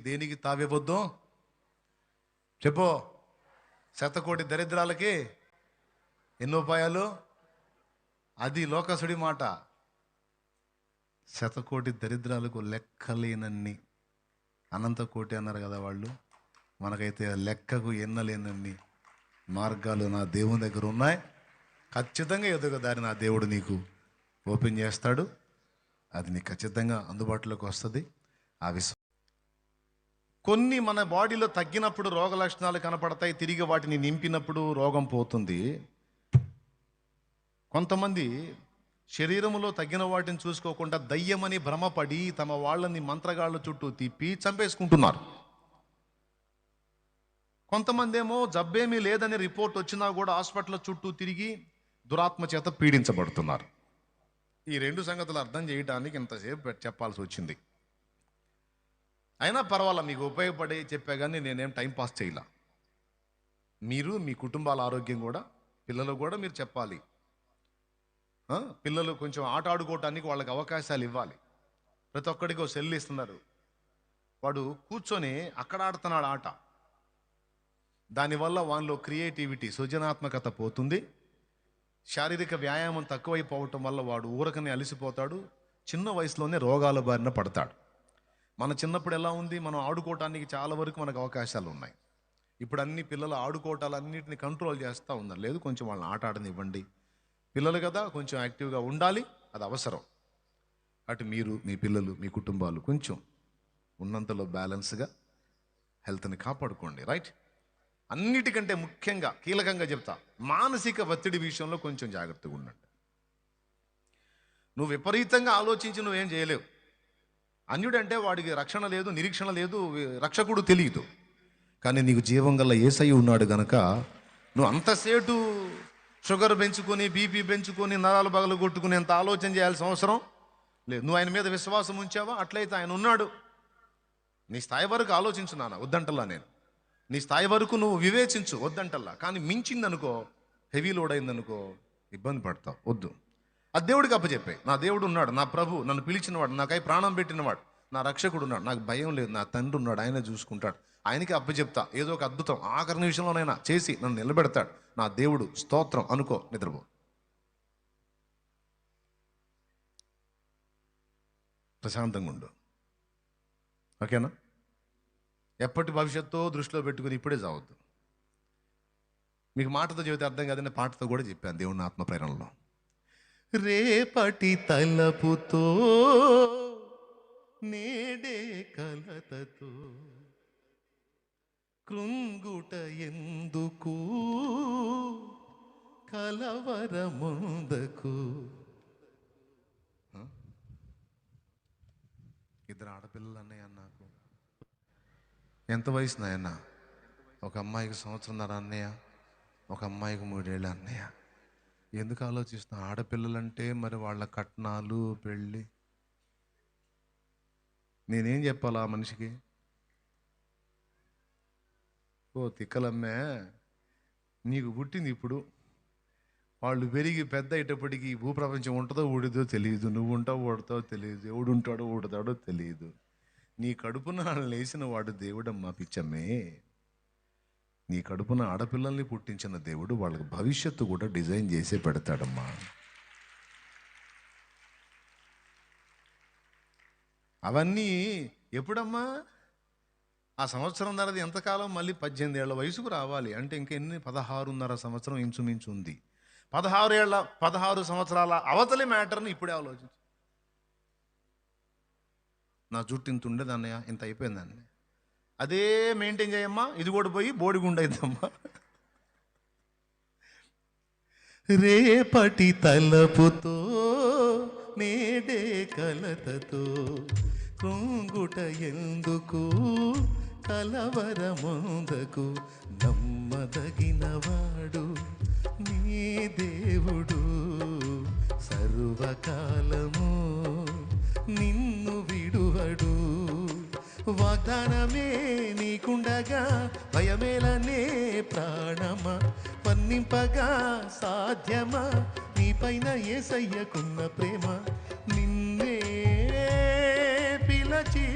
దేనికి తావివ్వద్దు చెప్పు. శతకోటి దరిద్రాలకి ఎన్నో ఉపాయాలు. అది లోకసుడి మాట. శతకోటి దరిద్రాలకు లెక్కలేనన్ని, అనంత కోటి అన్నారు కదా వాళ్ళు. మనకైతే లెక్కకు ఎన్నలేనన్ని మార్గాలు నా దేవుని దగ్గర ఉన్నాయి. ఖచ్చితంగా ఎదుగు దారి నా దేవుడు నీకు ఓపెన్ చేస్తాడు. అది నీకు ఖచ్చితంగా అందుబాటులోకి వస్తుంది. ఆ విశ్వాసం. కొన్ని మన బాడీలో తగ్గినప్పుడు రోగ లక్షణాలు కనపడతాయి, తిరిగి వాటిని నింపినప్పుడు రోగం పోతుంది. కొంతమంది శరీరంలో తగ్గిన వాటిని చూసుకోకుండా దయ్యమని భ్రమపడి తమ వాళ్ళని మంత్రగాళ్ళ చుట్టూ తిప్పి చంపేసుకుంటున్నారు. కొంతమంది ఏమో జబ్బేమీ లేదని రిపోర్ట్ వచ్చినా కూడా హాస్పిటల్ చుట్టూ తిరిగి దురాత్మ చేత పీడించబడుతున్నారు. ఈ రెండు సంగతులు అర్థం చేయడానికి ఇంతసేపు చెప్పాల్సి వచ్చింది. అయినా పర్వాలా, మీకు ఉపయోగపడి చెప్పా కానీ నేనేం టైం పాస్ చేయలా. మీరు మీ కుటుంబాల ఆరోగ్యం కూడా, పిల్లలు కూడా మీరు చెప్పాలి. పిల్లలు కొంచెం ఆట ఆడుకోవటానికి వాళ్ళకి అవకాశాలు ఇవ్వాలి. ప్రతి ఒక్కడికి ఒక సెల్ ఇస్తున్నారు. వాడు కూర్చొని అక్కడ ఆడుతున్నాడు ఆట. దానివల్ల వాళ్ళలో క్రియేటివిటీ, సృజనాత్మకత పోతుంది. శారీరక వ్యాయామం తక్కువైపోవటం వల్ల వాడు ఊరకనే అలసిపోతాడు. చిన్న వయసులోనే రోగాల బారిన పడతాడు. మన చిన్నప్పుడు ఎలా ఉంది, మనం ఆడుకోవటానికి చాలా వరకు మనకు అవకాశాలు ఉన్నాయి. ఇప్పుడు అన్ని పిల్లలు ఆడుకోవటాలన్నింటినీ కంట్రోల్ చేస్తూ ఉన్నారు. లేదు, కొంచెం వాళ్ళని ఆట ఆడనివ్వండి. పిల్లలు కదా, కొంచెం యాక్టివ్గా ఉండాలి, అది అవసరం. అటు మీరు, మీ పిల్లలు, మీ కుటుంబాలు కొంచెం ఉన్నంతలో బ్యాలెన్స్గా హెల్త్ని కాపాడుకోండి. రైట్. అన్నిటికంటే ముఖ్యంగా కీలకంగా చెప్తా, మానసిక ఒత్తిడి విషయంలో కొంచెం జాగ్రత్తగా ఉండండి. నువ్వు విపరీతంగా ఆలోచించి నువ్వేం చేయలేవు. అన్యుడంటే వాడికి రక్షణ లేదు, నిరీక్షణ లేదు, రక్షకుడు తెలియదు. కానీ నీకు జీవం గల యేసయ్య ఉన్నాడు గనక నువ్వు అంతసేటు షుగర్ పెంచుకొని, బీపీ పెంచుకొని, నరాలు బగలు కొట్టుకుని ఎంత ఆలోచన చేయాల్సిన అవసరం లేదు. నువ్వు ఆయన మీద విశ్వాసం ఉంచావా, అట్లయితే ఆయన ఉన్నాడు. నీ స్థాయి వరకు ఆలోచించు నాన్న, వద్దంటల్లా నేను. నీ స్థాయి వరకు నువ్వు వివేచించు, వద్దంటల్లా. కానీ మించిందనుకో, హెవీ లోడ్ అయిందనుకో, ఇబ్బంది పడతావు. వద్దు. అది దేవుడికి అప్పచెప్పే. నా దేవుడు ఉన్నాడు, నా ప్రభు, నన్ను పిలిచినవాడు, నాకై ప్రాణం పెట్టినవాడు, నా రక్షకుడు ఉన్నాడు, నాకు భయం లేదు, నా తండ్రి ఉన్నాడు, ఆయన చూసుకుంటాడు. ఆయనకి అప్పచెప్తా. ఏదో ఒక అద్భుతం ఆఖరి నిమిషంలోనైనా చేసి నన్ను నిలబెడతాడు నా దేవుడు. స్తోత్రం అనుకో, నిద్రపో. ప్రశాంతంగా ఉండు. ఓకేనా? ఎప్పటి భవిష్యత్తు దృష్టిలో పెట్టుకుని ఇప్పుడే చావద్దు. మీకు మాటతో చెబితే అర్థం కాదని పాటతో కూడా చెప్పాను దేవుని ఆత్మ ప్రేరణలో. రేపటి తలపుతో నేడే కలతతో కృంగుట ఎందుకు కలవరముందకు. ఇద్దరు ఆడపిల్లలు అన్నయ్య నాకు. ఎంత వయసు నాయన్న? ఒక అమ్మాయికి 1.5 సంవత్సరం అన్నయ్య, ఒక అమ్మాయికి 3 ఏళ్ళు అన్నయ్య. ఎందుకు ఆలోచిస్తున్నా? ఆడపిల్లలంటే మరి వాళ్ళ కట్నాలు, పెళ్ళి. నేనేం చెప్పాలా ఆ మనిషికి? ఓ తిక్కలమ్మే, నీకు పుట్టింది ఇప్పుడు, వాళ్ళు పెరిగి పెద్ద అయ్యేటప్పటికి ఈ భూప్రపంచం ఉంటుందో ఊడిదో తెలియదు, నువ్వు ఉంటావు ఊడతావో తెలియదు, ఎవడు ఉంటాడో ఊడతాడో తెలియదు. నీ కడుపున లేచిన వాడు దేవుడమ్మా పిచ్చమ్మే. నీ కడుపున ఆడపిల్లల్ని పుట్టించిన దేవుడు వాళ్ళకి భవిష్యత్తు కూడా డిజైన్ చేసే పెడతాడమ్మా. అవన్నీ ఎప్పుడమ్మా? ఆ సంవత్సరం ధరది ఎంతకాలం? మళ్ళీ 18 ఏళ్ల వయసుకు రావాలి అంటే ఇంకెన్ని? 16.5 సంవత్సరం ఇంచుమించు ఉంది. 16 సంవత్సరాల అవతలి మ్యాటర్ని ఇప్పుడే ఆలోచించు. నా జుట్టు ఇంత ఉండేది అన్నయ్య, ఇంత అయిపోయిందండి, అదే మెయింటైన్ చేయమ్మా. ఇది కూడా పోయి బోడిగుండైద్దమ్మా. రేపటి తలపుతో నేడే కలతతో కృంగుట ఎందుకు కలవరముందకు. నమ్మదగినవాడు నీ దేవుడు, సర్వకాలము నిన్ను విడువడు. వాగ్దానమే నీకుండగా భయమేలనే ప్రాణమా, వర్ణింపగా సాధ్యమా నీపైన యేసయ్యకున్న ప్రేమ. నిన్నే పిలచి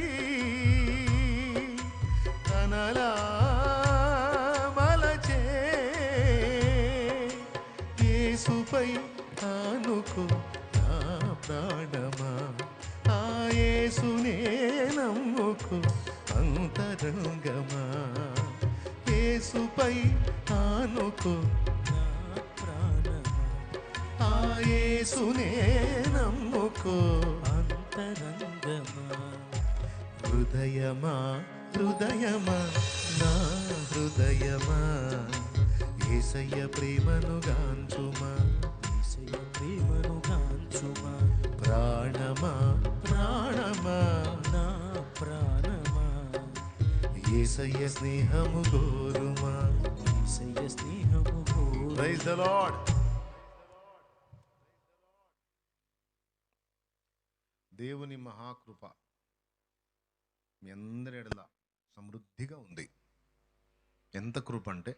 ఆనుకో అంతరంగమా, యేసుపై ఆనుకో నా ప్రాణమా, ఆ యేసునే నమ్ముకో అంతరంగమా. హృదయమా హృదయమా నా హృదయమా, యేసయ్య ప్రేమను గాంచుమా, యేసయ్య ప్రేమను గాంచుమా. ప్రాణమా ప్రాణమా నా ప్రాణమా, యేసయ్య స్నేహము గోరుమా. యేసయ్య స్నేహము కోరు. Praise the lord. దేవుని మహాకృప మీ అందరి ఎడల సమృద్ధిగా ఉంది. ఎంత కృప అంటే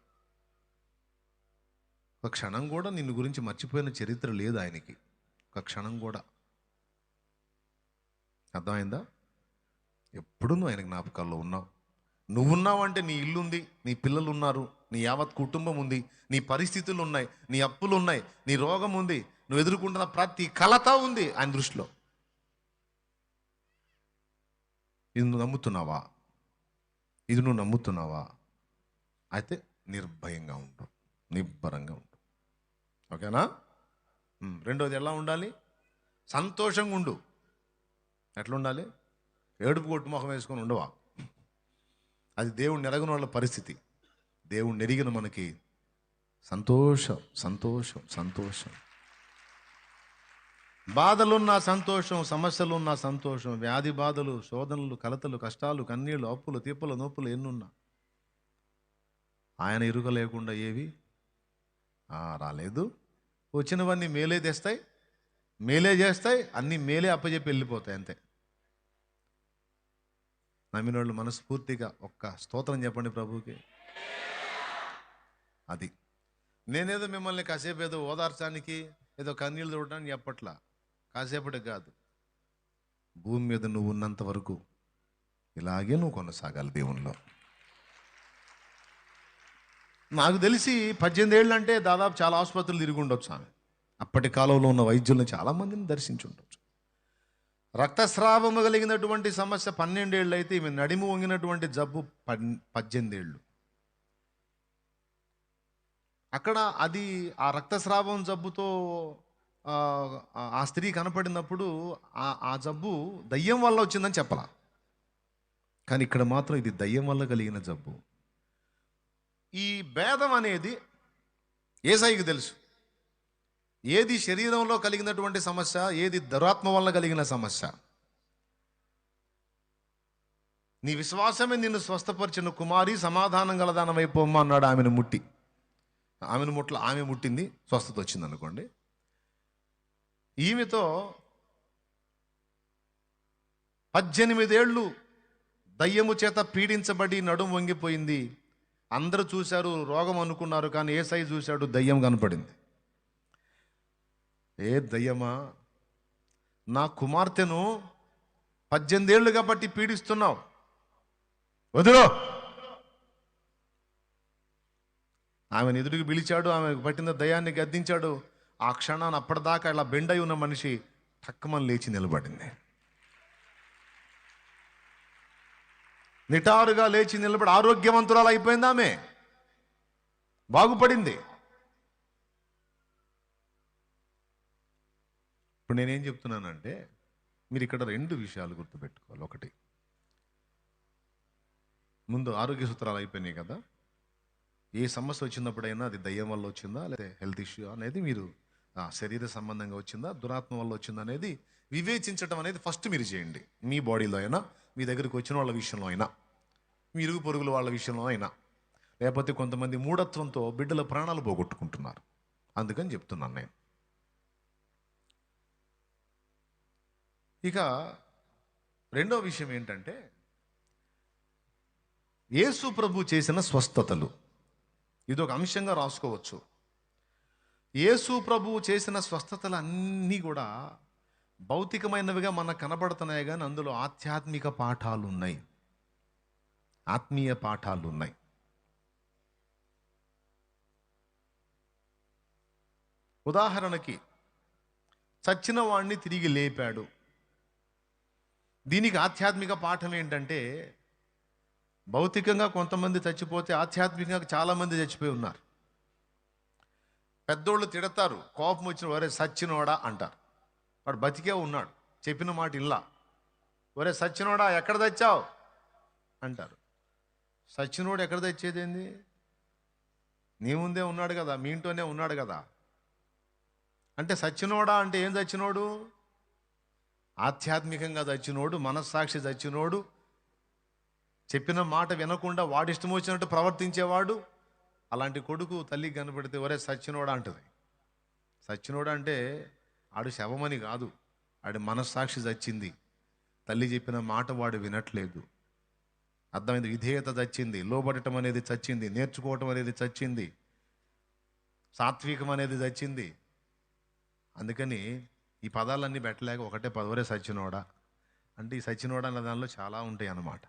ఒక క్షణం కూడా నిన్ను గురించి మర్చిపోయిన చరిత్ర లేదు ఆయనకి, ఒక క్షణం కూడా. అర్థమైందా? ఎప్పుడు నువ్వు ఆయన జ్ఞాపకాల్లో ఉన్నావు. నువ్వున్నావు అంటే నీ ఇల్లు ఉంది, నీ పిల్లలు ఉన్నారు, నీ యావత్ కుటుంబం ఉంది, నీ పరిస్థితులు ఉన్నాయి, నీ అప్పులు ఉన్నాయి, నీ రోగం ఉంది, నువ్వు ఎదుర్కొంటున్న ప్రతి కలత ఉంది ఆయన దృష్టిలో. ఇది నువ్వు నమ్ముతున్నావా? ఇది నువ్వు నమ్ముతున్నావా? అయితే నిర్భయంగా ఉండు, నిబ్బరంగా ఉండు. ఓకేనా? రెండోది ఎలా ఉండాలి? సంతోషంగా ఉండు. ఎట్లా ఉండాలి? ఏడుపు కొట్టు ముఖం వేసుకొని ఉండవా? అది దేవుడిని ఎరగని వాళ్ళ పరిస్థితి. దేవుడిని ఎరిగిన మనకి సంతోషం సంతోషం సంతోషం. బాధలున్న సంతోషం, సమస్యలున్న సంతోషం, వ్యాధి బాధలు, శోధనలు, కలతలు, కష్టాలు, కన్నీళ్లు, అప్పులు, తిప్పలు, నొప్పులు ఎన్నున్నా ఆయన ఎరుక లేకుండా ఏవి రాలేదు. వచ్చినవన్నీ మేలే తెస్తాయి, మేలే చేస్తాయి, అన్నీ మేలే అప్పచెప్పి వెళ్ళిపోతాయి అంతే. నమ్మిన వాళ్ళు మనస్ఫూర్తిగా ఒక్క స్తోత్రం చెప్పండి ప్రభువుకి. అది నేనేదో మిమ్మల్ని కాసేపు ఏదో ఓదార్చడానికి, ఏదో కన్నీళ్ళు చూడడానికి చెప్పట్లా. కాసేపటికి కాదు, భూమి మీద నువ్వు ఉన్నంత వరకు ఇలాగే నువ్వు కొనసాగాలి దేవునిలో. నాకు తెలిసి 18 ఏళ్ళు అంటే దాదాపు చాలా ఆసుపత్రులు తిరిగి ఉండొచ్చు ఆమె. అప్పటి కాలంలో ఉన్న వైద్యులను చాలామందిని దర్శించి ఉండొచ్చు. రక్తస్రావము కలిగినటువంటి సమస్య 12 ఏళ్ళు అయితే, ఈమె నడిము వంగినటువంటి జబ్బు 18 ఏళ్ళు. అక్కడ అది ఆ రక్తస్రావం జబ్బుతో ఆ స్త్రీ కనపడినప్పుడు ఆ జబ్బు దయ్యం వల్ల వచ్చిందని చెప్పాల. కానీ ఇక్కడ మాత్రం ఇది దయ్యం వల్ల కలిగిన జబ్బు. ఈ భేదం అనేది యేసయ్యకి తెలుసు. ఏది శరీరంలో కలిగినటువంటి సమస్య, ఏది దురాత్మ వల్ల కలిగిన సమస్య. నీ విశ్వాసమే నిన్ను స్వస్థపరిచిన కుమారి, సమాధానం గలదానమైపోమ్మ అన్నాడు ఆమెను ముట్టి. ఆమె ముట్టింది, స్వస్థత వచ్చింది అనుకోండి. ఈమెతో 18 ఏళ్ళు దయ్యము చేత పీడించబడి నడుము వంగిపోయింది. అందరూ చూశారు, రోగం అనుకున్నారు, కానీ యేసయ్య చూశాడు, దయ్యం కనపడింది. ఏ దయ్యమా, నా కుమార్తెను 18 ఏళ్ళు కాబట్టి పీడిస్తున్నావు, వదిలో. ఆమెను ఎదురుకు పిలిచాడు, ఆమెకు పట్టిన దయ్యాన్ని గద్దించాడు. ఆ క్షణాన్ని అప్పటిదాకా ఇలా బెండై ఉన్న మనిషి టక్కుమని లేచి నిలబడింది. నిటారుగా లేచి నిలబడి ఆరోగ్యవంతురాలు అయిపోయింది. ఆమె బాగుపడింది. ఇప్పుడు నేనేం చెప్తున్నానంటే, మీరు ఇక్కడ 2 విషయాలు గుర్తుపెట్టుకోవాలి. ఒకటి, ముందు ఆరోగ్య సూత్రాలు అయిపోయినాయి కదా. ఏ సమస్య వచ్చినప్పుడైనా అది దయ్యం వల్ల వచ్చిందా, లేదా హెల్త్ ఇష్యూ అనేది, మీరు శరీర సంబంధంగా వచ్చిందా, దురాత్మ వల్ల వచ్చిందా అనేది వివేచించడం అనేది ఫస్ట్ మీరు చేయండి. మీ బాడీలో అయినా, మీ దగ్గరికి వచ్చిన వాళ్ళ విషయంలో అయినా, మీ ఇరుగు పొరుగుల వాళ్ళ విషయంలో అయినా. లేకపోతే కొంతమంది మూఢత్వంతో బిడ్డల ప్రాణాలు పోగొట్టుకుంటున్నారు. అందుకని చెప్తున్నాను నేను. ఇక రెండో విషయం ఏంటంటే, యేసు ప్రభు చేసిన స్వస్థతలు. ఇది ఒక అంశంగా రాసుకోవచ్చు. యేసు ప్రభువు చేసిన స్వస్థతలు అన్నీ కూడా భౌతికమైనవిగా మనకు కనబడుతున్నాయి, కానీ అందులో ఆధ్యాత్మిక పాఠాలు ఉన్నాయి, ఆత్మీయ పాఠాలు ఉన్నాయి. ఉదాహరణకి, చచ్చిన వాడిని తిరిగి లేపాడు. దీనికి ఆధ్యాత్మిక పాఠం ఏంటంటే, భౌతికంగా కొంతమంది చచ్చిపోతే ఆధ్యాత్మికంగా చాలామంది చచ్చిపోయి ఉన్నారు. పెద్దోళ్ళు తిడతారు, కోపం వచ్చిన వరే సచ్చినోడా అంటారు. వాడు బతికే ఉన్నాడు, చెప్పిన మాట ఇల్లా. ఒరే సచ్చినోడా ఎక్కడ తెచ్చావు అంటారు. సచ్చినోడు ఎక్కడ తెచ్చేదేంది? నీ ముందే ఉన్నాడు కదా, మీ ఇంట్లోనే ఉన్నాడు కదా. అంటే సచ్చినోడా అంటే ఏం చచ్చినోడు? ఆధ్యాత్మికంగా చచ్చినోడు, మనస్సాక్షి చచ్చినోడు, చెప్పిన మాట వినకుండా వాడిష్టం వచ్చినట్టు ప్రవర్తించేవాడు. అలాంటి కొడుకు తల్లికి కనపడితే ఒరే సచ్చినోడా అంటది. సచ్చినోడా అంటే ఆడు శవమని కాదు, ఆడి మనస్సాక్షి చచ్చింది. తల్లి చెప్పిన మాట వాడు వినట్లేదు. అర్థమైంది? విధేయత చచ్చింది, లోబడటం అనేది చచ్చింది, నేర్చుకోవటం అనేది చచ్చింది, సాత్వికం అనేది చచ్చింది. అందుకని ఈ పదాలన్నీ పెట్టలేక ఒకటే పదవరే సచ్చినోడా అంటే, ఈ సచ్చినోడా అన్న దానిలో చాలా ఉంటాయి అన్నమాట.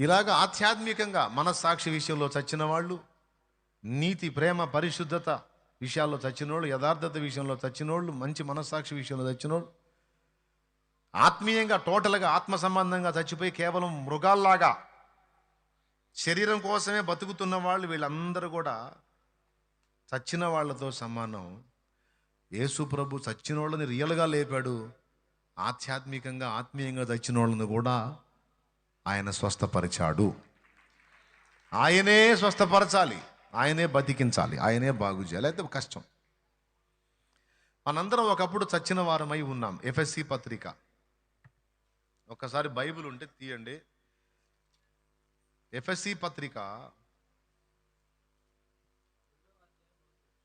ఇలాగ ఆధ్యాత్మికంగా మనస్సాక్షి విషయంలో చచ్చిన వాళ్ళు, నీతి, ప్రేమ, పరిశుద్ధత విషయాల్లో చచ్చినోళ్ళు, యథార్థత విషయంలో చచ్చినోళ్ళు, మంచి మనస్సాక్షి విషయంలో చచ్చినోళ్ళు, ఆత్మీయంగా టోటల్గా ఆత్మ సంబంధంగా చచ్చిపోయి కేవలం మృగాల్లాగా శరీరం కోసమే బతుకుతున్న వాళ్ళు, వీళ్ళందరూ కూడా చచ్చిన వాళ్ళతో సమానం. యేసు ప్రభు చచ్చిన వాళ్ళని రియల్గా లేపాడు. ఆధ్యాత్మికంగా ఆత్మీయంగా చచ్చిన వాళ్ళని కూడా ఆయన స్వస్థపరిచాడు. ఆయనే స్వస్థపరచాలి, ఆయనే బతికించాలి, ఆయనే బాగు చేయాలి. అయితే కష్టం. మనందరం ఒకప్పుడు చచ్చిన వారమై ఉన్నాం. ఎఫ్ఎస్సి పత్రిక, ఒక్కసారి బైబిల్ ఉంటే తీయండి. ఎఫ్ఎస్సి పత్రిక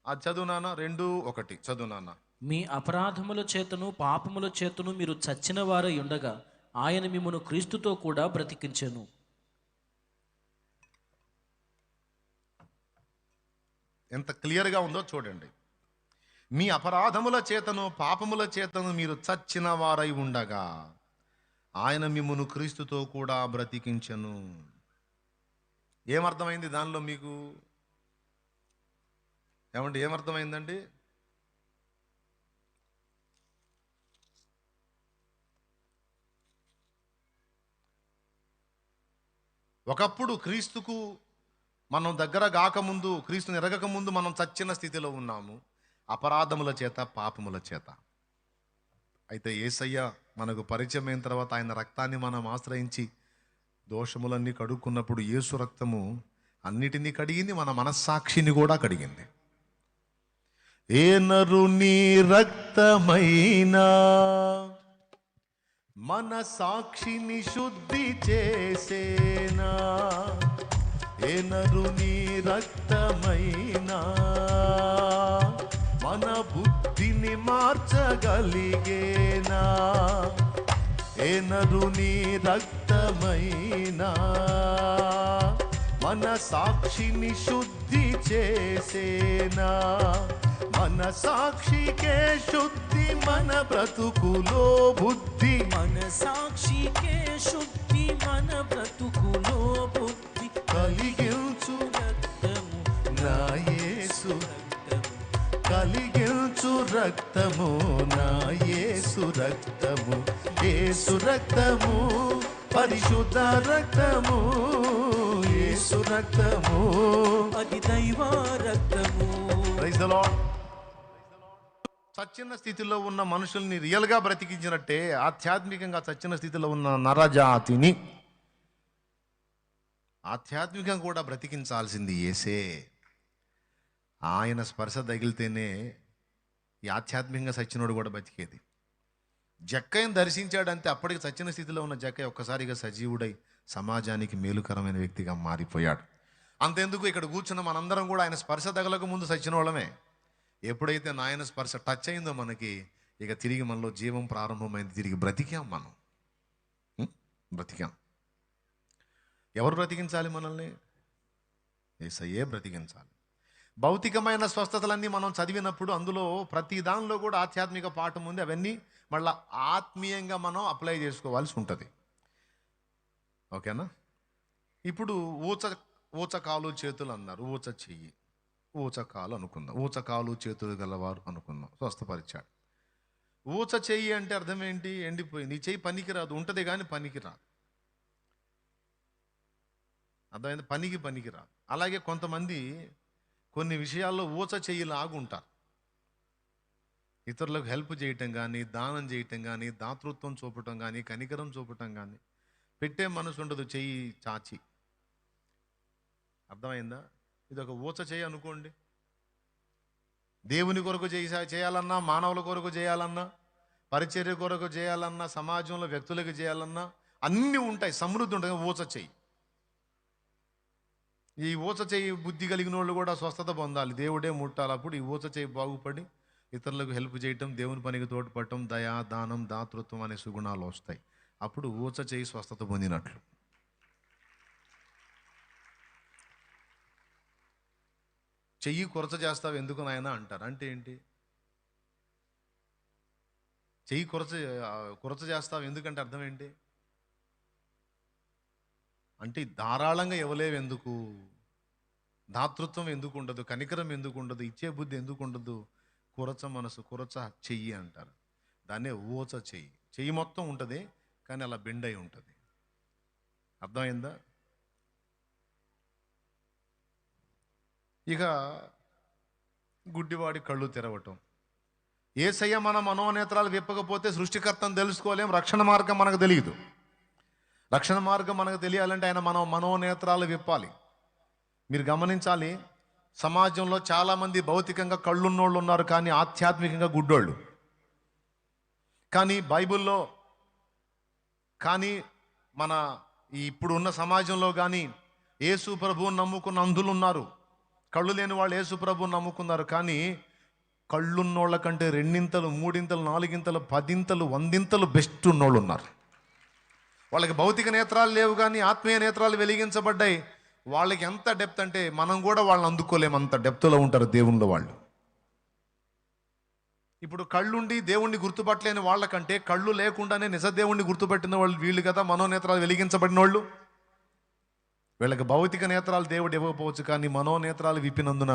అది చదువునానా, 2:1 చదువునానా. మీ అపరాధముల చేతను పాపముల చేతను మీరు చచ్చిన వారై ఉండగా ఆయన మిమ్మును క్రీస్తుతో కూడా బ్రతికించెను. ఎంత క్లియర్గా ఉందో చూడండి. మీ అపరాధముల చేతను పాపముల చేతను మీరు చచ్చిన వారై ఉండగా ఆయన మిమ్మును క్రీస్తుతో కూడా బ్రతికించెను. ఏమర్థమైంది దానిలో మీకు? ఏమంటే ఏమర్థమైందండి? ఒకప్పుడు క్రీస్తుకు మనం దగ్గర కాకముందు, క్రీస్తుని ఎరగకముందు మనం చచ్చిన స్థితిలో ఉన్నాము, అపరాధముల చేత, పాపముల చేత. అయితే యేసయ్య మనకు పరిచయం అయిన తర్వాత ఆయన రక్తాన్ని మనం ఆశ్రయించి దోషములన్నీ కడుక్కున్నప్పుడు యేసు రక్తము అన్నిటినీ కడిగింది, మన మనస్సాక్షిని కూడా కడిగింది. ఏ నరుని రక్తమైనా మన సాక్షిని శుద్ధి చేసేనా? ఏ నరుని రక్తమైనా మన బుద్ధిని మార్చగలిగేనా? ఏ నరుని రక్తమైనా మన సాక్షిని శుద్ధి చేసేనా? మన సాక్షికే శుద్ధి, మన బ్రతుకులో బుద్ధి. మన సాక్షికే శుద్ధి, మన బ్రతుకులో బుద్ధి కలిగించు రక్తము నా యేసు, రక్తము కలిగించు రక్తము నా యేసు రక్తము. యేసు రక్తము పరిశుద్ధ రక్తము, యేసు రక్తము అది దైవ రక్తము. Praise the lord. చచ్చిన స్థితిలో ఉన్న మనుషుల్ని రియల్గా బ్రతికించినట్టే ఆధ్యాత్మికంగా చచ్చిన స్థితిలో ఉన్న నరజాతిని ఆధ్యాత్మికంగా కూడా బ్రతికించాల్సింది యేసే. ఆయన స్పర్శ తగిలితేనే ఈ ఆధ్యాత్మికంగా చచ్చినోడు కూడా బతికేది. జక్కయ్యను దర్శించాడంటే అప్పటికి చచ్చిన స్థితిలో ఉన్న జక్కయ్య ఒక్కసారిగా సజీవుడై సమాజానికి మేలుకరమైన వ్యక్తిగా మారిపోయాడు. అంతెందుకు, ఇక్కడ కూర్చున్న మనందరం కూడా ఆయన స్పర్శ తగలకు ముందు చచ్చిన వాళ్ళమే. ఎప్పుడైతే నాయన స్పర్శ టచ్ అయిందో మనకి, ఇక తిరిగి మనలో జీవం ప్రారంభమైంది, తిరిగి బ్రతికాం మనం. బ్రతికాం. ఎవరు బ్రతికించాలి మనల్ని? యేసయ్యే బ్రతికించాలి. భౌతికమైన స్వస్థతలన్నీ మనం చదివినప్పుడు అందులో ప్రతి దానిలో కూడా ఆధ్యాత్మిక పాఠం ఉంది. అవన్నీ మళ్ళీ ఆత్మీయంగా మనం అప్లై చేసుకోవాల్సి ఉంటుంది. ఓకేనా? ఇప్పుడు ఊచకాలు చేతులు అన్నారు, ఊచ చెయ్యి, ఊచకాలు అనుకుందాం, ఊచకాలు చేతులు గలవారు అనుకుందాం, స్వస్థపరిచాడు. ఊచ చెయ్యి అంటే అర్థం ఏంటి? ఎండిపోయింది. ఈ చెయ్యి పనికిరాదు, ఉంటుంది కానీ పనికిరాదు. అర్థమైంది? పనికిరాదు. అలాగే కొంతమంది కొన్ని విషయాల్లో ఊచ చెయ్యిలాగుంటారు. ఇతరులకు హెల్ప్ చేయటం కానీ, దానం చేయటం కానీ, దాతృత్వం చూపటం కానీ, కనికరం చూపటం కానీ, పెట్టే మనసు ఉండదు చెయ్యి చాచి. అర్థమైందా? ఇది ఒక ఊచ చెయ్యి అనుకోండి. దేవుని కొరకు చేయాలన్నా, మానవుల కొరకు చేయాలన్నా, పరిచర్య కొరకు చేయాలన్నా, సమాజంలో వ్యక్తులకు చేయాలన్నా అన్నీ ఉంటాయి, సమృద్ధి ఉంటుంది. ఊచ చెయ్యి. ఈ ఊచ చెయ్యి బుద్ధి కలిగిన వాళ్ళు కూడా స్వస్థత పొందాలి, దేవుడే ముట్టాలి. అప్పుడు ఈ ఊచ చెయ్యి బాగుపడి ఇతరులకు హెల్ప్ చేయటం, దేవుని పనికి తోడ్పడటం, దయా, దానం, దాతృత్వం అనే సుగుణాలు వస్తాయి. అప్పుడు ఊచ చెయ్యి స్వస్థత పొందినట్లు. చెయ్యి కొరచ చేస్తావు ఎందుకు నాయన అంటారు. అంటే ఏంటి? చెయ్యి కొరచ చేస్తావు ఎందుకంటే అర్థం ఏంటి? అంటే ధారాళంగా ఇవ్వలేవు ఎందుకు? దాతృత్వం ఎందుకు ఉండదు? కనికరం ఎందుకు ఉండదు? ఇచ్చే బుద్ధి ఎందుకు ఉండదు? కొరచ మనసు, కొరచ చెయ్యి అంటారు. దాన్నే ఊచ చెయ్యి. చెయ్యి మొత్తం ఉంటుంది కానీ అలా బెండ్ అయి ఉంటుంది. అర్థమైందా? ఇక గుడ్డివాడి కళ్ళు తెరవటం. యేసయ్య మన మనోనేత్రాలు విప్పకపోతే సృష్టికర్తను తెలుసుకోలేం, రక్షణ మార్గం మనకు తెలియదు. రక్షణ మార్గం మనకు తెలియాలంటే ఆయన మన మనోనేత్రాలు విప్పాలి. మీరు గమనించాలి, సమాజంలో చాలామంది భౌతికంగా కళ్ళున్నోళ్ళు ఉన్నారు కానీ ఆధ్యాత్మికంగా గుడ్డోళ్ళు. కానీ బైబిల్లో కానీ మన ఇప్పుడు ఉన్న సమాజంలో కానీ యేసు ప్రభువుని నమ్ముకున్న అంధులు ఉన్నారు. కళ్ళు లేని వాళ్ళు యేసు ప్రభువుని నమ్ముకున్నారు. కానీ కళ్ళున్నోళ్ళ కంటే రెండింతలు, మూడింతలు, నాలుగింతలు, పదింతలు, వందింతలు బెస్ట్ ఉన్నోళ్ళు ఉన్నారు. వాళ్ళకి భౌతిక నేత్రాలు లేవు కానీ ఆత్మీయ నేత్రాలు వెలిగించబడ్డాయి. వాళ్ళకి ఎంత డెప్త్ అంటే మనం కూడా వాళ్ళని అందుకోలేము, అంత డెప్త్లో ఉంటారు దేవుళ్ళు వాళ్ళు. ఇప్పుడు కళ్ళుండి దేవుణ్ణి గుర్తుపట్టలేని వాళ్ళకంటే కళ్ళు లేకుండానే నిజ దేవుణ్ణి గుర్తుపట్టిన వాళ్ళు వీళ్ళు కదా మనోనేత్రాలు వెలిగించబడిన వాళ్ళు. వీళ్ళకి భౌతిక నేత్రాలు దేవుడు ఇవ్వకపోవచ్చు కానీ మనోనేత్రాలు విప్పినందున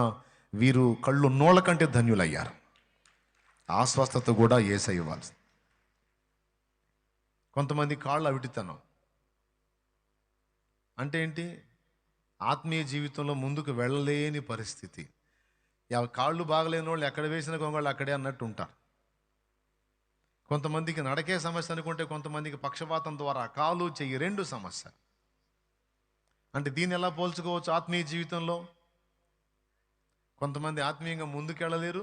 వీరు కళ్ళు నోళ్ళ కంటే ధన్యులయ్యారు. ఆ స్వస్థత కూడా యేసయ్య ఇవ్వాలి. కొంతమంది కాళ్ళు అవిటితనం అంటే ఏంటి? ఆత్మీయ జీవితంలో ముందుకు వెళ్ళలేని పరిస్థితి. కాళ్ళు బాగలేని వాళ్ళు ఎక్కడ వేసిన కొంగళ్ళు అక్కడే అన్నట్టు ఉంటారు. కొంతమందికి నడకే సమస్య అనుకుంటే కొంతమందికి పక్షపాతం ద్వారా కాలు చెయ్యి రెండు సమస్య. అంటే దీన్ని ఎలా పోల్చుకోవచ్చు? ఆత్మీయ జీవితంలో కొంతమంది ఆత్మీయంగా ముందుకెళ్ళలేరు,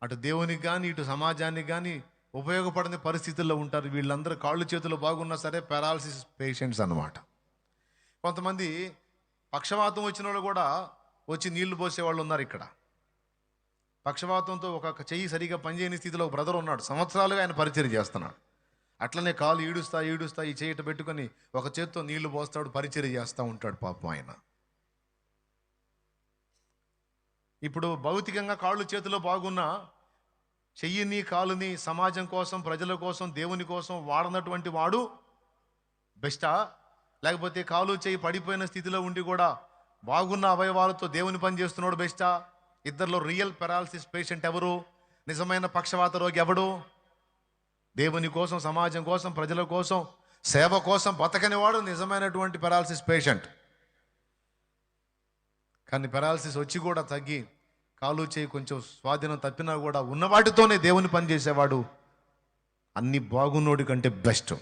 అటు దేవునికి కానీ ఇటు సమాజానికి కానీ ఉపయోగపడని పరిస్థితుల్లో ఉంటారు. వీళ్ళందరూ కాళ్ళు చేతులు బాగున్నా సరే పారాలసిస్ పేషెంట్స్ అన్నమాట. కొంతమంది పక్షవాతం వచ్చిన వాళ్ళు కూడా వచ్చి నీళ్లు పోసేవాళ్ళు ఉన్నారు. ఇక్కడ పక్షవాతంతో ఒక చెయ్యి సరిగా పనిచేయని స్థితిలో ఒక బ్రదర్ ఉన్నాడు, సంవత్సరాలుగా ఆయన పరిచర్య చేస్తున్నాడు. అట్లనే కాలు ఈడుస్తా ఈ చేయట పెట్టుకొని ఒక చేత్తో నీళ్లు పోస్తాడు, పరిచర్య చేస్తూ ఉంటాడు పాపం ఆయన. ఇప్పుడు భౌతికంగా కాళ్ళు చేతిలో బాగున్నా చెయ్యిని కాలుని సమాజం కోసం, ప్రజల కోసం, దేవుని కోసం వాడనటువంటి వాడు బెస్టా? లేకపోతే కాలు చెయ్యి పడిపోయిన స్థితిలో ఉండి కూడా బాగున్న అవయవాలతో దేవుని పని చేస్తున్నాడు బెస్టా? ఇద్దరిలో రియల్ పారాలసిస్ పేషెంట్ ఎవరు? నిజమైన పక్షవాత రోగి ఎవడు? దేవుని కోసం, సమాజం కోసం, ప్రజల కోసం, సేవ కోసం బతకని వాడు నిజమైనటువంటి పారాలసిస్ పేషెంట్. కానీ పారాలసిస్ వచ్చి కూడా తగ్గి కాలు చేయి కొంచెం స్వాధీనం తప్పినా కూడా ఉన్న వాటితోనే దేవుని పని చేసేవాడు అన్ని బాగున్నోడి కంటే బెస్ట్.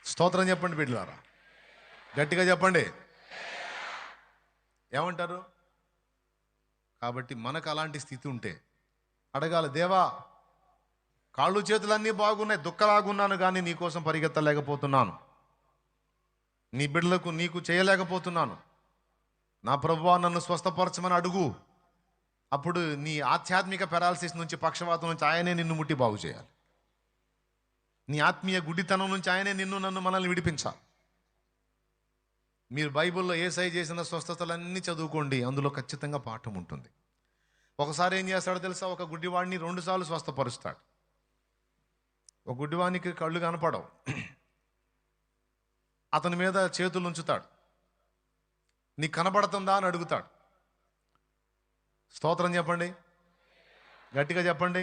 స్తోత్రం చెప్పండి బిడ్డలారా, గట్టిగా చెప్పండి. ఏమంటారు? కాబట్టి మనకు అలాంటి స్థితి ఉంటే అడగాలి, దేవా కాళ్ళు చేతులన్నీ బాగున్నాయి, దుఃఖలాగున్నాను కానీ నీకోసం పరిగెత్తలేకపోతున్నాను, నీ బిడ్డలకు నీకు చేయలేకపోతున్నాను, నా ప్రభువా నన్ను స్వస్థపరచమని అడుగు. అప్పుడు నీ ఆధ్యాత్మిక పారాలసిస్ నుంచి, పక్షవాతం నుంచి ఆయనే నిన్ను ముట్టి బాగు చేయాలి. నీ ఆత్మీయ గుడ్డితనం నుంచి ఆయనే నన్ను మనల్ని విడిపించాలి. మీరు బైబిల్లో యేసయ్య చేసిన స్వస్థతలన్నీ చదువుకోండి, అందులో ఖచ్చితంగా పాఠం ఉంటుంది. ఒకసారి ఏం చేస్తాడో తెలుసా? ఒక గుడ్డివాడిని 2 సార్లు స్వస్థపరుస్తాడు. ఒక గుడ్డివానికి కళ్ళు కనపడవు, అతని మీద చేతులు ఉంచుతాడు. నీకు కనపడుతుందా అని అడుగుతాడు. స్తోత్రం చెప్పండి. గట్టిగా చెప్పండి.